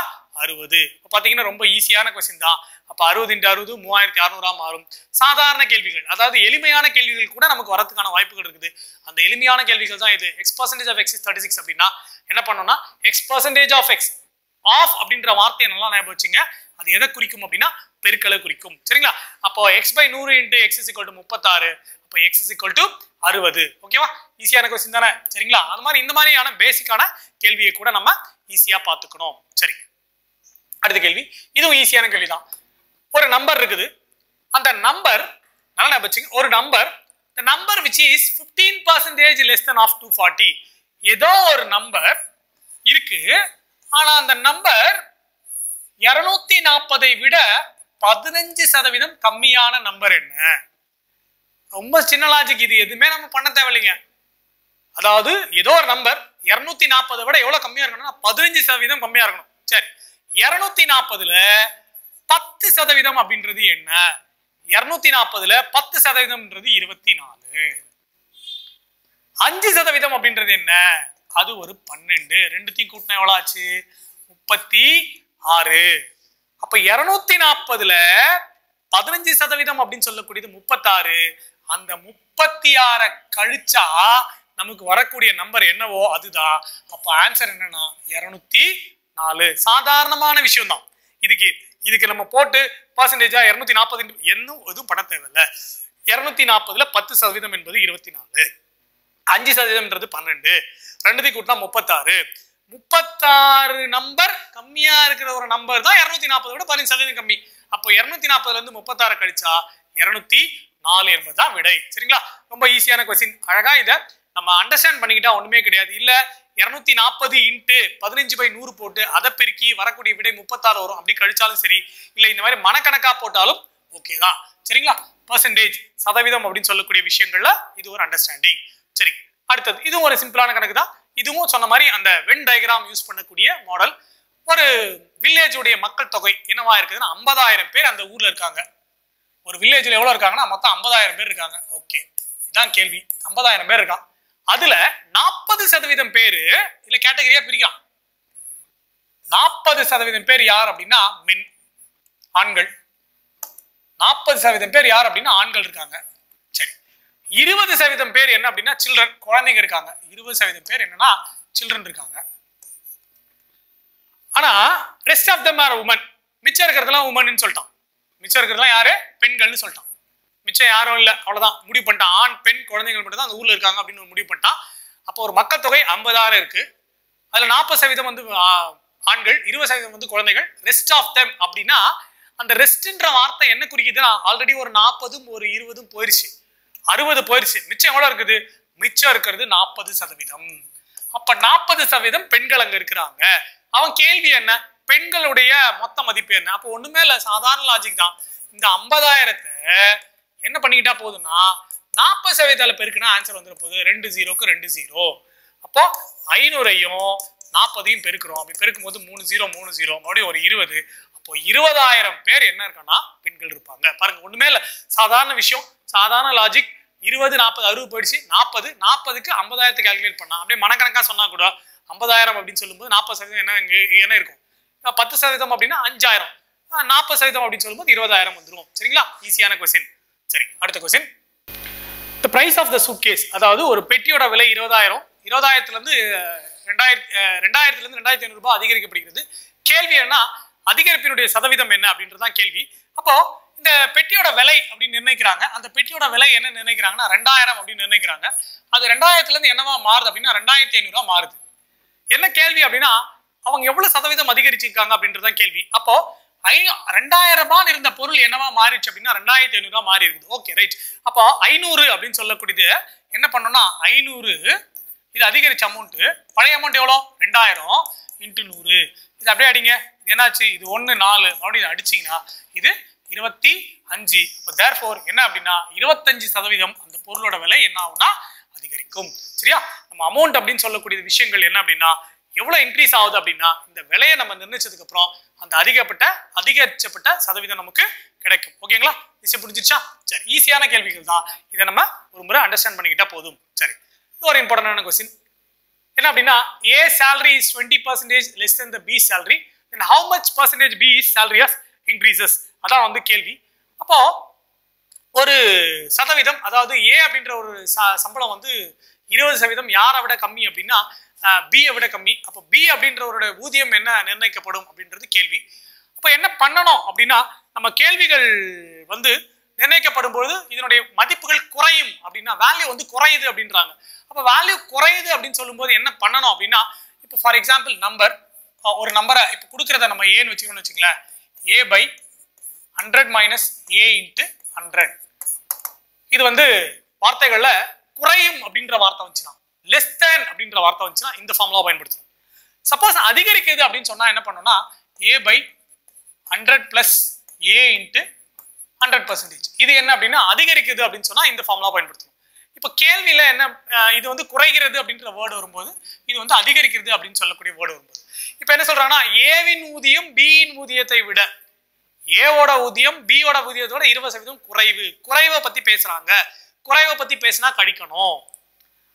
60. பாத்தீங்கன்னா ரொம்ப ஈஸியான கொஸ்டின் தான். அப்ப 60 × 60 3600 மாறும். சாதாரண கேள்விகள், அதாவது எளிமையான கேள்விகள் கூட நமக்கு வரதுக்கான வாய்ப்புகள் இருக்குது. அந்த எளிமையான கேள்விகள் தான் இது. x% of x is 36 அப்படின்னா என்ன பண்ணணும்னா x% of x ஆஃப் அப்படின்ற வார்த்தையை நல்லா ஞாபகம் வச்சுங்க. அது எதை குறிக்கும் அப்படின்னா பெருக்கலை குறிக்கும். சரிங்களா? அப்போ x/100 × x is equal to 36. அப்போ x is equal to 60. ஓகேவா? ஈஸியான கொஸ்டின் தானே? சரிங்களா? அது மாதிரி இந்த மாதிரியான பேசிக்கான கேள்வியை கூட நம்ம ஈஸியா பார்த்துக்கணும். சரி, அடுத்த கேள்வி. இதுவும் ஈஸியான கேள்வி தான். ஒரு நம்பர் இருக்குது. அந்த நம்பர் நல்லா ஞாபகம் வச்சுங்க. ஒரு number, the number which is 15% less than of 240. ஏதோ ஒரு நம்பர் இருக்கு. ஆனா அந்த நம்பர் 240 விட 15% கம்மியான நம்பர் என்ன? ரொம்ப சின்ன லாஜிக் இது. எதுவுமே நம்ம பண்ண தேவையில்லைங்க. அதாவது ஏதோ ஒரு நம்பர் 240 விட எவ்வளவு கம்மியா இருக்கணும்னா 15% கம்மியா இருக்கணும். சரி, 240ல 10% அப்படின்றது என்ன? 240ல 10%ன்றது 24. 5% அப்படின்றது என்ன? அது ஒரு 12. ரெண்டுத்தையும் கூட்டினா எவ்வளவு ஆச்சு? 36. அப்ப 240ல 15% அப்படின்னு சொல்லக்கூடியது 36. அந்த 36 கழிச்சா நமக்கு வரக்கூடிய நம்பர் என்னவோ அதுதான். அப்ப ஆன்சர் என்னன்னா 204. சாதாரணமான விஷயம் தான். இதுக்கு நம்ம போட்டு பர்சன்டேஜா 240 என்னும் எதுவும் பண்ண தேவையில்ல. 240ல 10% என்பது 24, 5%ன்றது 12, ரெண்டுத்தையும் கூட்டினா 36. 36 நம்பர் கம்மியா இருக்கிற ஒரு நம்பர் தான் 240 விட 15% கம்மி. அப்போ 240ல இருந்து 36 கழிச்சா 204 என்பதுதான் விடை. சரிங்களா? ரொம்ப ஈஸியான கொஸ்டின். அழகா இதை நம்ம அண்டர்ஸ்டாண்ட் பண்ணிக்கிட்டா ஒண்ணுமே கிடையாது. இல்ல 240 × 15/100 போட்டு அதை பெருக்கி வரக்கூடிய விடை 36 வரும். அப்படி கழிச்சாலும் சரி, இல்ல இந்த மாதிரி மனக்கணக்கா போட்டாலும் ஓகே தான். சரிங்களா? பர்சன்டேஜ், சதவீதம் அப்படின்னு சொல்லக்கூடிய விஷயங்கள்ல இது ஒரு அண்டர்ஸ்டாண்டிங். சரி, அடுத்தது இதுவும் ஒரு சிம்பிளான கணக்கு தான். இதுவும் சொன்ன மாதிரி அந்த வென் டயக்ராம் யூஸ் பண்ணக்கூடிய மாடல். ஒரு வில்லேஜ் உடைய மக்கள் தொகை என்னவா இருக்குதுன்னா 50,000 பேர் அந்த ஊர்ல இருக்காங்க. ஒரு வில்லேஜ்ல எவ்வளவு இருக்காங்கன்னா மொத்தம் 50,000 பேர் இருக்காங்க. ஓகே, இதான் கேள்வி. 50,000 பேர் இருக்கான். அதுல 40% பேரு இல்ல கேட்டகரியா பிரிக்கலாம். 40% பேர் யார் அப்படின்னா மென், ஆண்கள். 40% பேர் யார் அப்படின்னா ஆண்கள் இருக்காங்க. சரி, 20% பேர் என்ன அப்படின்னா சில்ட்ரன், குழந்தைங்க இருக்காங்க. 20% பேர் என்னன்னா சில்ட்ரன் இருக்காங்க. ஆனா rest of them are women. மிச்சம் இருக்கிறதுலாம் உமன் சொல்லிட்டான். மிச்சம் இருக்கிறதுலாம் யாரு? பெண்கள்னு சொல்லிட்டான். மிச்சம் யாரும் இல்லை, அவ்வளவுதான் முடிவு பண்ணிட்டான். ஆண் பெண் குழந்தைகள் மட்டும் தான் அந்த ஊர்ல இருக்காங்க அப்படின்னு முடிவு பண்ணிட்டான். அப்போ ஒரு மக்கள் தொகை 50,000 இருக்கு. அதுல 40% வந்து ஆண்கள், 20% வந்து குழந்தைகள். ரெஸ்ட் ஆஃப் தெம் அப்படின்னா அந்த ரெஸ்ட்ன்ற வார்த்தை என்ன குறிக்குதுன்னா ஆல்ரெடி ஒரு 40 ஒரு 20 போயிருச்சு, 60 போயிருச்சு. மிச்சம் எவ்வளவு இருக்குது? மிச்சம் இருக்கிறது 40%. அப்ப 40% பெண்கள் அங்க இருக்கிறாங்க. அவன் கேள்வி என்ன? பெண்களுடைய மொத்த மதிப்பு என்ன? அப்போ ஒண்ணுமே இல்ல, சாதாரண லாஜிக் தான். இந்த 50,000 என்ன பண்ணிக்கிட்டா போதுன்னா 40% பெருக்குனா ஆன்சர் வந்துட போகுது. 2 0க்கு 2 0. அப்போ 500ஐயும் 40ஐயும் பெருக்கிறோம். அப்படி பெருக்கும் போது 3 0 3 0 மறுபடியும் ஒரு 20. அப்போ 20,000 பேர் என்ன இருக்கான்னா பெண்கள் இருப்பாங்க. பாருங்க, ஒண்ணுமே இல்ல, சாதாரண விஷயம், சாதாரண லாஜிக். 20 40 60 போயிடுச்சு. 40க்கு 50,000 கால்குலேட் பண்ணா அப்படியே மனக்கணக்கா சொன்னா கூட 50,000 அப்படின்னு சொல்லும்போது 40% என்ன இருக்கும்? 10% அப்படின்னா 5,000. 40% அப்படின்னு சொல்லும்போது 20,000 வந்துடும். சரிங்களா? ஈஸியான கொஸ்டின். சரி, அடுத்த question. The price of the suitcase, அதாவது ஒரு பெட்டியோட விலை 20,000. 20,000ல இருந்து 2,500 ரூபாய் அதிகரிக்கப்படுகிறது. கேள்வி என்ன? அதிகரிப்பினுடைய சதவீதம் என்ன அப்படின்றதான் கேள்வி. அப்போ இந்த பெட்டியோட விலை அப்படின்னு நிர்ணயிக்கிறாங்க. அந்த பெட்டியோட விலை என்ன நிர்ணயிக்கிறாங்கன்னா 2,000 அப்படின்னு நிர்ணயிக்கிறாங்க. அது 2,000ல இருந்து என்னவா மாறுது அப்படின்னா 2,500 ரூபாய் மாறுது. என்ன கேள்வி அப்படின்னா அவங்க எவ்வளவு சதவீதம் அதிகரிச்சிருக்காங்க அப்படின்றதான் கேள்வி. அப்போ 2,000 ரூபாய் இருந்த பொருள் என்னவா மாறிடுச்சு அப்படின்னா 2,500 ரூபாய் மாறி இருக்குது. Okay, right. அப்போ 500 அப்படின்னு சொல்லக்கூடியது என்ன பண்ணோம்னா 500 இது அதிகரிச்ச அமௌண்ட். பழைய அமௌண்ட் எவ்வளோ? 2,000 × 100. இது அப்படியே அடிங்க. என்னாச்சு? இது 1 4 மறுபடியும் அடிச்சிங்கன்னா இது 25. இப்போ தேர்ஃபோர் என்ன அப்படின்னா 25% அந்த பொருளோட விலை என்ன ஆகும்னா அதிகரிக்கும். சரியா? நம்ம அமௌண்ட் அப்படின்னு சொல்லக்கூடிய விஷயங்கள் என்ன அப்படின்னா எவ்வளவு இன்க்ரீஸ் ஆகுது அப்படின்னா இந்த விலையை நம்ம நிர்ணயிச்சதுக்கு அப்புறம் அந்த அதிகரிச்சப்பட்ட சதவீதம் நமக்கு கிடைக்கும். ஓகேங்களா? விஷயம் புரிஞ்சிருச்சா? சரி, ஈஸியான கேள்விகள் தான். இதை நம்ம ஒரு முறை அண்டர்ஸ்டாண்ட் பண்ணிக்கிட்டா போதும். சரி, இது ஒரு இம்பார்ட்டன்டான கொஸ்டின். என்ன அப்படின்னா A salary is 20% less than the B salary, then how much percentage B is salary of increases? அதான் வந்து கேள்வி. அப்போ ஒரு சதவீதம், அதாவது A அப்படின்ற ஒரு சம்பளம் வந்து 20% யாரை விட கம்மி அப்படின்னா B-யை விட கம்மி. அப்போ B அப்படின்றவரோட ஊதியம் என்ன நிர்ணயிக்கப்படும் அப்படின்றது கேள்வி. அப்போ என்ன பண்ணணும் அப்படின்னா நம்ம கேள்விகள் வந்து நிர்ணயிக்கப்படும் போது இதனுடைய மதிப்புகள் குறையும் அப்படின்னா வேல்யூ வந்து குறையுது அப்படின்றாங்க. அப்போ வேல்யூ குறையுது அப்படின்னு சொல்லும்போது என்ன பண்ணணும் அப்படின்னா இப்போ ஃபார் எக்ஸாம்பிள் ஒரு நம்பரை இப்போ கொடுக்குறத நம்ம ஏன்னு வச்சுக்கணும்னு வச்சுங்களேன். A/100 - A × 100. இது வந்து வார்த்தைகள்ல குறையும் அப்படின்ற வார்த்தை வந்துச்சுன்னா, லெஸ் தேன் அப்படின்ற வார்த்தை வந்துச்சுன்னா இந்த ஃபார்முலா பயன்படுத்தணும். சப்போஸ் அதிகரிக்குது அப்படின்னு சொன்னா என்ன பண்ணணும்னா A/100 + A × 100%. இது என்ன அப்படின்னா அதிகரிக்குது அப்படின்னு சொன்னா இந்த ஃபார்முலா பயன்படுத்தணும். இப்போ கேள்வியில என்ன, இது வந்து குறைகிறது அப்படின்ற வேர்டு வரும்போது இது வந்து அதிகரிக்கிறது அப்படின்னு சொல்லக்கூடிய வேர்டு வரும்போது இப்போ என்ன சொல்றாங்கன்னா ஏவின் ஊதியம் B-யின் ஊதியத்தை விட ஏவோட ஊதியம் B-யோட ஊதியத்தோட 20% குறைவை பத்தி பேசுறாங்க. குறைவை பத்தி பேசினா கழிக்கணும்.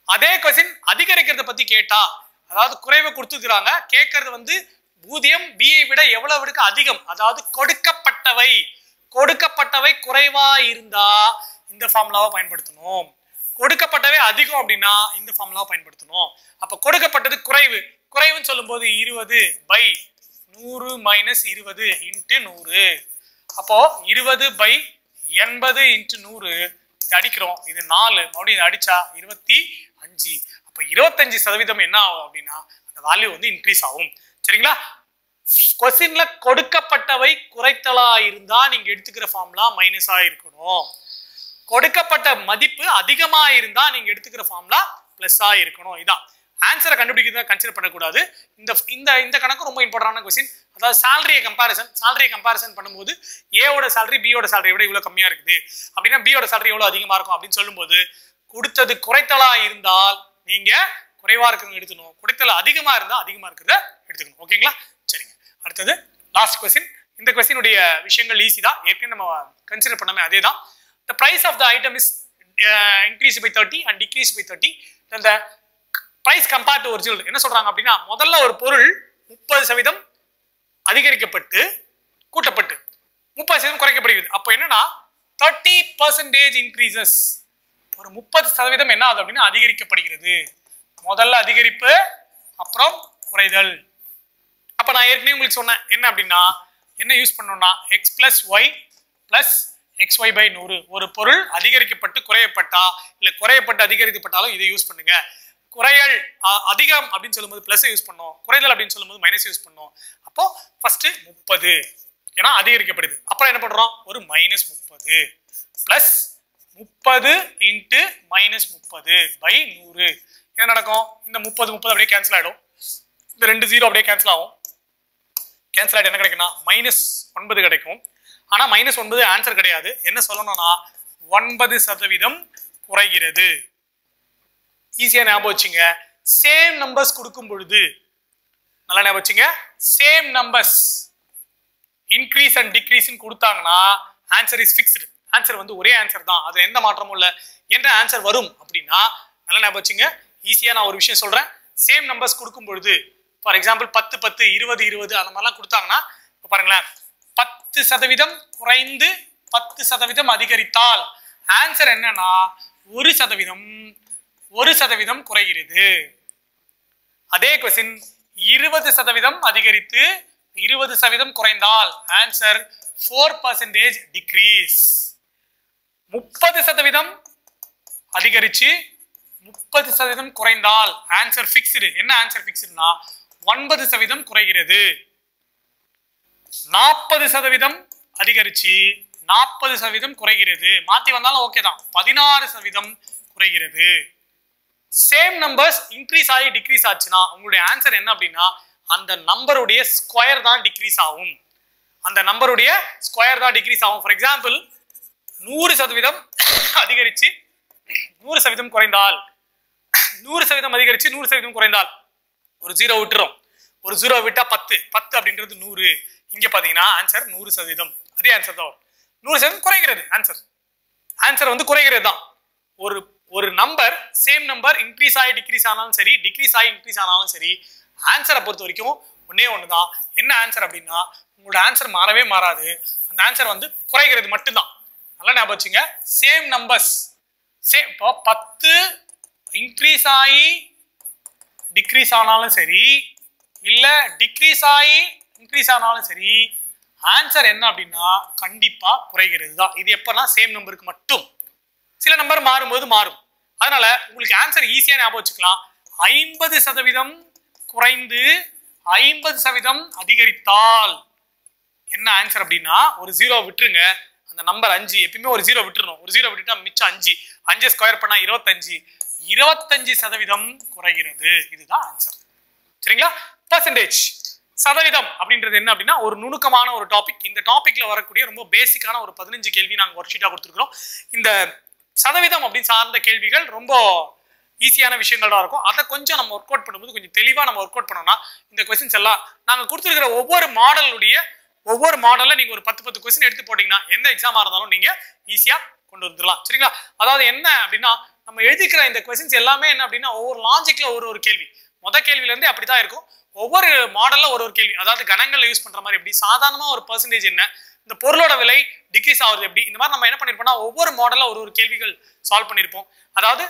அதே கொஸ்டின் அதிகரிக்கிறத பத்தி கேட்டா, அதாவது குறைவை கொடுத்துக்கிறாங்க, கேட்கறது வந்து ஊதியம் B-யை விட எவ்வளவு அதிகம், அதாவது கொடுக்கப்பட்டவை குறைவா இருந்தா இந்த ஃபார்முலாவை பயன்படுத்தணும். கொடுக்கப்பட்டவை அதிகம் அப்படின்னா இந்த ஃபார்முலாவை பயன்படுத்தணும். அப்ப கொடுக்கப்பட்டது குறைவுன்னு சொல்லும்போது 20/100 - 20 × 100. அப்போ 20/80 × 100 அடிக்கிறோம். இது 4 மறுபடியும் அடிச்சா 25. அப்ப 25% என்ன ஆகும் அப்படின்னா அந்த வேல்யூ வந்து இன்க்ரீஸ் ஆகும். சரிங்களா? கொஸ்டின்ல கொடுக்கப்பட்டவை குறைத்தலா இருந்தா நீங்க எடுத்துக்கிற ஃபார்முலா மைனஸா இருக்கணும். கொடுக்கப்பட்ட மதிப்பு அதிகமா இருந்தா நீங்க எடுத்துக்கிற ஃபார்முலா பிளஸ்ஸா இருக்கணும். இதான் ஆன்சரை கண்டுபிடிக்கிறத கன்சிடர் பண்ணக்கூடாது. இந்த கணக்கு ரொம்ப இம்பார்ட்டன்டான கொஸ்டின். அதாவது சேலரியை கம்பேரிசன் பண்ணும்போது ஏவோட சேலரி B-யோட சேலரி விட இவ்வளவு கம்மியா இருக்குது அப்படின்னா B-யோட சேலரி எவ்வளவு அதிகமா இருக்கும் அப்படின்னு சொல்லும்போது கொடுத்தது குறைத்தலா இருந்தால் நீங்க குறைவா இருக்கிறது எடுத்துக்கணும், குறைத்தல் அதிகமா இருந்தா அதிகமா இருக்கிறத எடுத்துக்கணும். ஓகேங்களா? சரிங்க, அடுத்தது லாஸ்ட் கொஸ்டின். இந்த கொஸ்டினுடைய விஷயங்கள் ஈஸி தான், ஏற்கனவே நம்ம கன்சிடர் பண்ணாமே அதே தான். The price of the item is increased by 30 and decreased by 30. Then the price compared to original என்ன சொல்றாங்க அப்படின்னா முதல்ல ஒரு பொருள் 30% அதிகரிக்கப்பட்டு கூட்டப்பட்டு 30% குறைக்கப்படுகிறது. அப்போ என்னன்னா 30% increases, ஒரு 30% என்ன ஆகுது அப்படின்னா அதிகரிக்கப்படுகிறது. முதல்ல அதிகரிப்பு, அப்புறம் குறைதல். அப்ப நான் ஏற்கனவே உங்களுக்கு சொன்னேன் என்ன அப்படின்னா என்ன யூஸ் பண்ணணும்னா x + y + xy/100. ஒரு பொருள் அதிகரிக்கப்பட்டு குறையப்பட்டா இல்ல குறையப்பட்டு அதிகரிக்கப்பட்டாலும் இதை யூஸ் பண்ணுங்க. குறையல் அதிகம் அப்படின்னு சொல்லும்போது பிளஸ் யூஸ் பண்ணோம், குறைதல் அப்படின்னு சொல்லும்போது மைனஸ் யூஸ் பண்ணோம். அப்போ ஃபர்ஸ்ட் 30 ஏன்னா அதிகரிக்கப்படுது, அப்புறம் என்ன பண்றோம் ஒரு -30 பிளஸ் 30 × -30/100. என்ன நடக்கும்? இந்த 30 அப்படியே கேன்சல் ஆயிடும், இந்த 2 0 அப்படியே கேன்சல் ஆகும், கேன்சல் ஆகிட்டு என்ன கிடைக்குன்னா -9 கிடைக்கும். ஆனா -9 ஆன்சர் கிடையாது. என்ன சொல்லணும்னா 9% குறைகிறது. ஈஸியா ஞாபகம் வச்சுங்க. சேம் நம்பர்ஸ் கொடுக்கும் பொழுது நல்லா ஞாபகம் வச்சுங்க. Same numbers increase and degrees கொடுத்தாங்கன்னா ஆன்சர் இஸ் ஃபிக்ஸ்டு. ஆன்சர் வந்து ஒரே ஆன்சர் தான், அது எந்த மாற்றமும் இல்லை. என்ன ஆன்சர் வரும் அப்படின்னா நல்லா ஞாபகம் வச்சுங்க. ஈஸியா நான் ஒரு விஷயம் சொல்றேன். சேம் நம்பர்ஸ் கொடுக்கும் பொழுது ஃபார் எக்ஸாம்பிள் 10 10 20 20 அந்த மாதிரிலாம் கொடுத்தாங்கன்னா இப்போ பாருங்களேன் 10% குறைந்து 10% அதிகரித்தால் ஆன்சர் என்னன்னா 1% குறைகிறது. அதே கொஸ்டின் 20% அதிகரித்து 20% குறைந்தால் ஆன்சர் 4% டிக்ரீஸ். 30% அதிகரிச்சு 30% குறைந்தால் ஆன்சர் ஃபிக்ஸ்டு. என்ன ஆன்சர் ஃபிக்ஸ்டுனா 9% குறைகிறது. 40% அதிகரிச்சு 40% குறைகிறது. மாத்தி வந்தாலும் ஓகே தான். 16% குறைகிறது. சேம் நம்பர்ஸ் இன்க்ரீஸ் ஆகி டிக்ரீஸ் ஆச்சுன்னா உங்களுடைய ஆன்சர் என்ன அப்படின்னா அந்த நம்பருடைய ஸ்கொயர் தான் டிக்ரீஸ் ஆகும். அந்த நம்பருடைய ஸ்கொயர் தான் டிக்ரீஸ் ஆகும். ஃபார் எக்ஸாம்பிள் 100% அதிகரிச்சு 100% குறைந்தால் 100% அதிகரிச்சு 100% குறைந்தால் ஒரு 0 விட்டுரும். ஒரு 0 விட்டா 10 10 அப்படின்றது 100. இங்க பாத்தீங்கன்னா ஆன்சர் 100%. அதே ஆன்சர் தான். 100% குறைகிறது. ஆன்சர் வந்து குறைகிறது தான். ஒரு நம்பர் சேம் நம்பர் இன்க்ரீஸ் ஆகி டிக்ரீஸ் ஆனாலும் சரி, டிக்ரீஸ் ஆகி இன்க்ரீஸ் ஆனாலும் சரி, ஆன்சரை பொறுத்த வரைக்கும் ஒன்னே ஒண்ணுதான். என்ன ஆன்சர் அப்படின்னா உங்களோட ஆன்சர் மாறவே மாறாது. அந்த ஆன்சர் வந்து குறைகிறது மட்டும்தான். நல்லா ஞாபகம் வச்சுங்க. Same numbers same. இப்போ 10 இன்க்ரீஸ் ஆகி டிக்ரீஸ் ஆனாலும் சரி, இல்ல டிக்ரீஸ் ஆகி இன்க்ரீஸ் ஆனாலும் சரி, ஆன்சர் என்ன அப்படின்னா கண்டிப்பா குறைகிறது தான். இது எப்பன்னா சேம் நம்பருக்கு மட்டும். சில நம்பர் மாறும்போது மாறும். அதனால உங்களுக்கு ஆன்சர் ஈஸியா ஞாபகம் வச்சுக்கலாம். 50% குறைந்து 50% அதிகரித்தால் என்ன ஆன்சர் அப்படின்னா ஒரு 0 விட்டுருங்க. அந்த நம்பர் 5 எப்பயுமே ஒரு 0 விட்டுறணும். ஒரு 0 விட்டுட்டா மிச்சம் 5. 5 ஸ்கொயர் பண்ணா 25. 25% குறைகிறது. இதுதான் ஆன்சர். சரிங்களா? பர்சன்டேஜ் சதவீதம் அப்படின்றது என்ன அப்படின்னா ஒரு நுணுக்கமான ஒரு டாபிக். இந்த டாபிக்ல வரக்கூடிய ரொம்ப பேசிக்கான ஒரு 15 கேள்வி நாங்கள் ஒர்க் ஷீட்டா கொடுத்துருக்கிறோம். இந்த சதவீதம் அப்படின்னு சார்ந்த கேள்விகள் ரொம்ப ஈஸியான விஷயங்கள் தான் இருக்கும். அதை கொஞ்சம் நம்ம ஒர்க் அவுட் பண்ணும்போது கொஞ்சம் தெளிவாக நம்ம ஒர்க் அவுட் பண்ணோம்னா இந்த கொஸ்டின்ஸ் எல்லாம் நாங்கள் கொடுத்துருக்கிற ஒவ்வொரு மாடலில் நீங்கள் ஒரு 10 கொஸ்டின் எடுத்து போட்டிங்கன்னா எந்த எக்ஸாமாக இருந்தாலும் நீங்கள் ஈஸியாக கொண்டு வந்துடலாம். சரிங்களா? அதாவது என்ன அப்படின்னா நம்ம எழுதிக்கிற இந்த கொஸ்டின்ஸ் எல்லாமே என்ன அப்படின்னா ஒவ்வொரு லாஜிக்ல ஒரு கேள்வி. கேள்வியிலேருந்தே அப்படி தான் இருக்கும். ஒவ்வொரு மாடல்ல ஒரு கேள்வி. அதாவது கணங்களை யூஸ் பண்ற மாதிரி எப்படி, சாதாரணமா ஒரு பெர்சன்டேஜ் என்ன, இந்த பொருளோட விலை டிக்ரீஸ் ஆகுது எப்படி, இந்த மாதிரி நம்ம என்ன பண்ணிருப்போம்னா ஒவ்வொரு மாடல்ல ஒரு கேள்விகள் சால்வ் பண்ணிருப்போம். அதாவது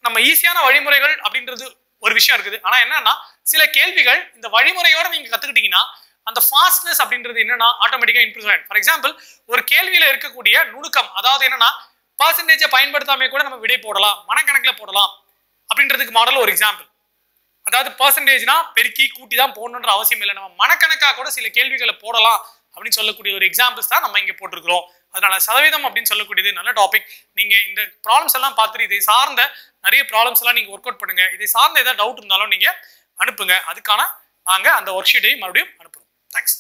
நம்ம ஈஸியான வழிமுறைகள் அப்படின்றது ஒரு விஷயம் இருக்குது. ஆனா என்னன்னா சில கேள்விகள் இந்த வழிமுறையோட நீங்க கத்துக்கிட்டீங்கன்னா அந்த ஃபாஸ்ட்னஸ் அப்படின்றது என்னன்னா ஆட்டோமேட்டிக்கா இம்ப்ரூவ் ஆகும். ஃபார் எக்ஸாம்பிள் ஒரு கேள்வியில இருக்கக்கூடிய நுணுக்கம், அதாவது என்னன்னா பர்சன்டேஜை பயன்படுத்தாமே கூட நம்ம விடை போடலாம், மனக்கணக்கில் போடலாம் அப்படின்றதுக்கு மாடல் ஒரு எக்ஸாம்பிள். அதாவது பர்சன்டேஜ்னா பெருக்கி கூட்டி தான் போடணுன்ற அவசியம் இல்லை, நம்ம மனக்கணக்காக கூட சில கேள்விகளை போடலாம் அப்படின்னு சொல்லக்கூடிய ஒரு எக்ஸாம்பிள்ஸ் தான் நம்ம இங்க போட்டிருக்கிறோம். அதனால சதவீதம் அப்படின்னு சொல்லக்கூடியது நல்ல டாபிக். நீங்க இந்த ப்ராப்ளம்ஸ் எல்லாம் பார்த்துட்டு இதை சார்ந்த நிறைய ப்ராப்ளம்ஸ் எல்லாம் நீங்க ஒர்க் அவுட் பண்ணுங்க. இதை சார்ந்த ஏதாவது டவுட் இருந்தாலும் நீங்க அனுப்புங்க. அதுக்கான நாங்க அந்த ஒர்க் ஷீட்டையும் மறுபடியும் அனுப்புறோம். தேங்க்ஸ்.